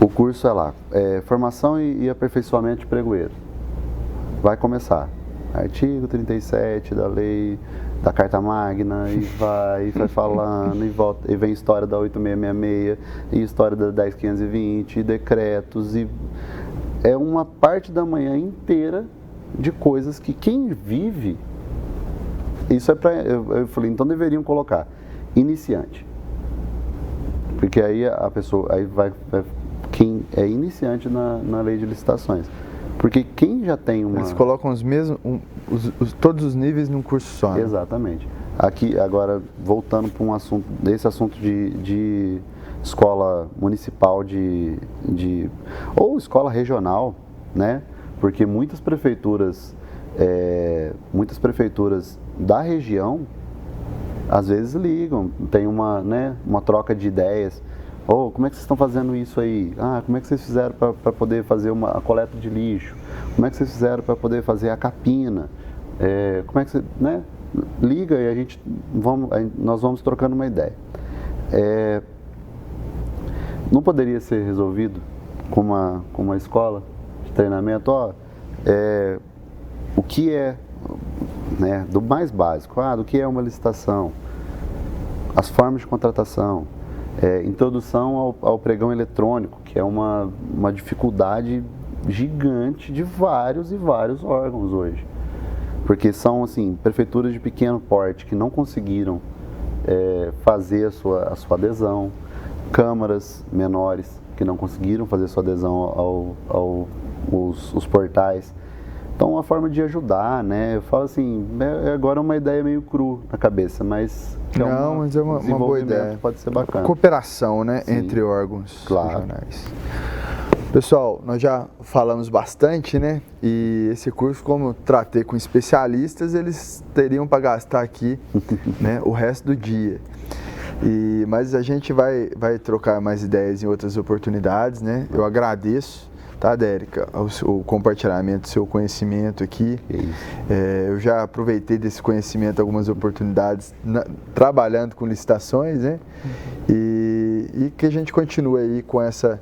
O curso é lá, formação e aperfeiçoamento de pregoeiro. Vai começar, artigo 37 da lei, da Carta Magna, e vai falando, e volta, e vem história da 8666, e história da 10520, e decretos, e é uma parte da manhã inteira de coisas que quem vive, isso é para, eu falei, então deveriam colocar iniciante, porque aí a pessoa, aí vai quem é iniciante na lei de licitações. Porque quem já tem uma...
Eles colocam os mesmos, todos os níveis num curso só. Né?
Exatamente. Aqui, agora, voltando para um assunto, desse assunto de escola municipal ou escola regional, né? Porque muitas prefeituras da região, às vezes ligam, tem uma troca de ideias. Como é que vocês estão fazendo isso aí? Como é que vocês fizeram para poder fazer a coleta de lixo? Como é que vocês fizeram para poder fazer a capina? Como é que você, né? Liga e nós vamos trocando uma ideia. Não poderia ser resolvido com uma escola de treinamento? O que é, né, do mais básico, do que é uma licitação, as formas de contratação, introdução ao pregão eletrônico, que é uma dificuldade gigante de vários e vários órgãos hoje. Porque são, assim, prefeituras de pequeno porte que não conseguiram fazer a sua adesão, câmaras menores que não conseguiram fazer sua adesão aos portais. Então, uma forma de ajudar, né? Eu falo assim, agora é uma ideia meio cru na cabeça, mas...
mas é uma boa ideia.
Pode ser bacana.
Cooperação, né?
Sim.
Entre órgãos
Claro.
regionais. Pessoal, nós já falamos bastante, né? E esse curso, como eu tratei com especialistas, eles teriam para gastar aqui, né, o resto do dia. Mas a gente vai trocar mais ideias em outras oportunidades, né? Eu agradeço, tá, Dérica, o compartilhamento do seu conhecimento aqui. Eu já aproveitei desse conhecimento algumas oportunidades trabalhando com licitações, né? E que a gente continue aí com essa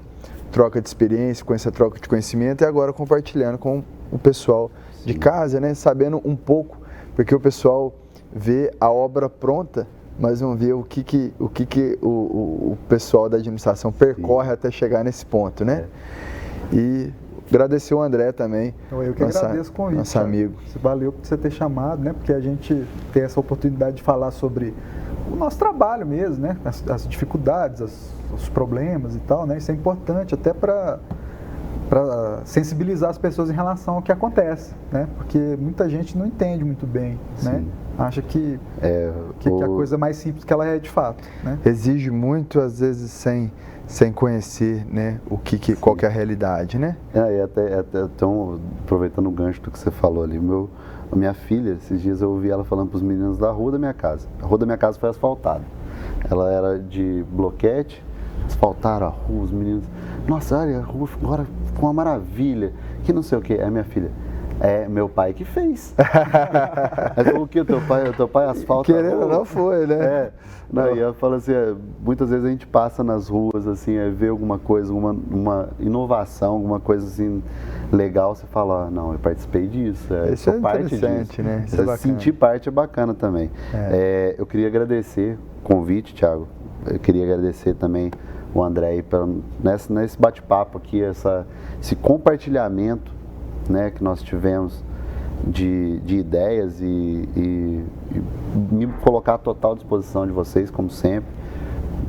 troca de experiência, com essa troca de conhecimento e agora compartilhando com o pessoal de casa, né? Sabendo um pouco, porque o pessoal vê a obra pronta, mas não vê o que o pessoal da administração percorre até chegar nesse ponto, né? E agradecer o André também.
Eu que agradeço o convite.
Nosso amigo.
Valeu por você ter chamado, né? Porque a gente tem essa oportunidade de falar sobre o nosso trabalho mesmo, né? As dificuldades, os problemas e tal, né? Isso é importante até para sensibilizar as pessoas em relação ao que acontece, né? Porque muita gente não entende muito bem, né? Acha que a coisa é mais simples que ela é de fato, né?
Exige muito, às vezes, sem conhecer, né, qual que é a realidade, né?
E até aproveitando o gancho do que você falou ali, a minha filha, esses dias eu ouvi ela falando para os meninos da rua da minha casa. A rua da minha casa foi asfaltada. Ela era de bloquete, asfaltaram a rua, os meninos... Nossa, olha, a rua agora ficou uma maravilha, que não sei o que. É minha filha. É meu pai que fez. O que? Teu pai asfalta?
Querendo ou não foi, né?
E eu falo assim, muitas vezes a gente passa nas ruas, assim, vê alguma coisa, uma inovação, alguma coisa assim legal, você fala, não, eu participei disso.
Isso é interessante, né? Isso é bacana.
Sentir parte é bacana também. Eu queria agradecer o convite, Thiago. Eu queria agradecer também o André aí nesse bate-papo aqui, esse compartilhamento, né, que nós tivemos de ideias e me colocar à total disposição de vocês, como sempre.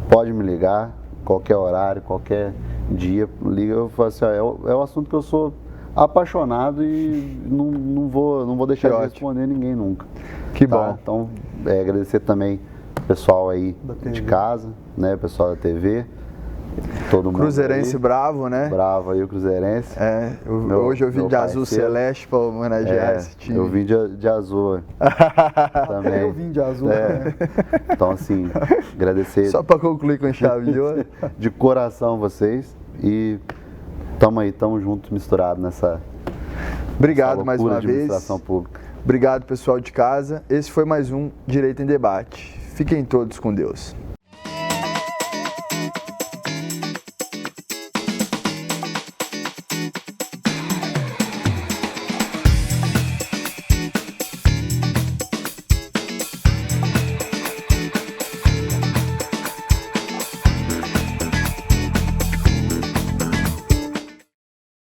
Pode me ligar, qualquer horário, qualquer dia, liga, eu falo assim, é um assunto que eu sou apaixonado e não vou deixar de responder ninguém nunca.
Que bom.
Então, agradecer também o pessoal aí de casa, né, o pessoal da TV. Todo mundo
Cruzeirense
aí.
Bravo, né?
Bravo aí o Cruzeirense.
Hoje eu vim de azul celeste para homenagear esse time.
Eu vim de azul também.
Eu vim de azul também.
Então, assim, agradecer.
Só para concluir com chave de ouro.
De coração vocês. E tamo junto, misturado nessa.
Obrigado mais uma vez.
Administração pública.
Obrigado, pessoal de casa. Esse foi mais um Direito em Debate. Fiquem todos com Deus.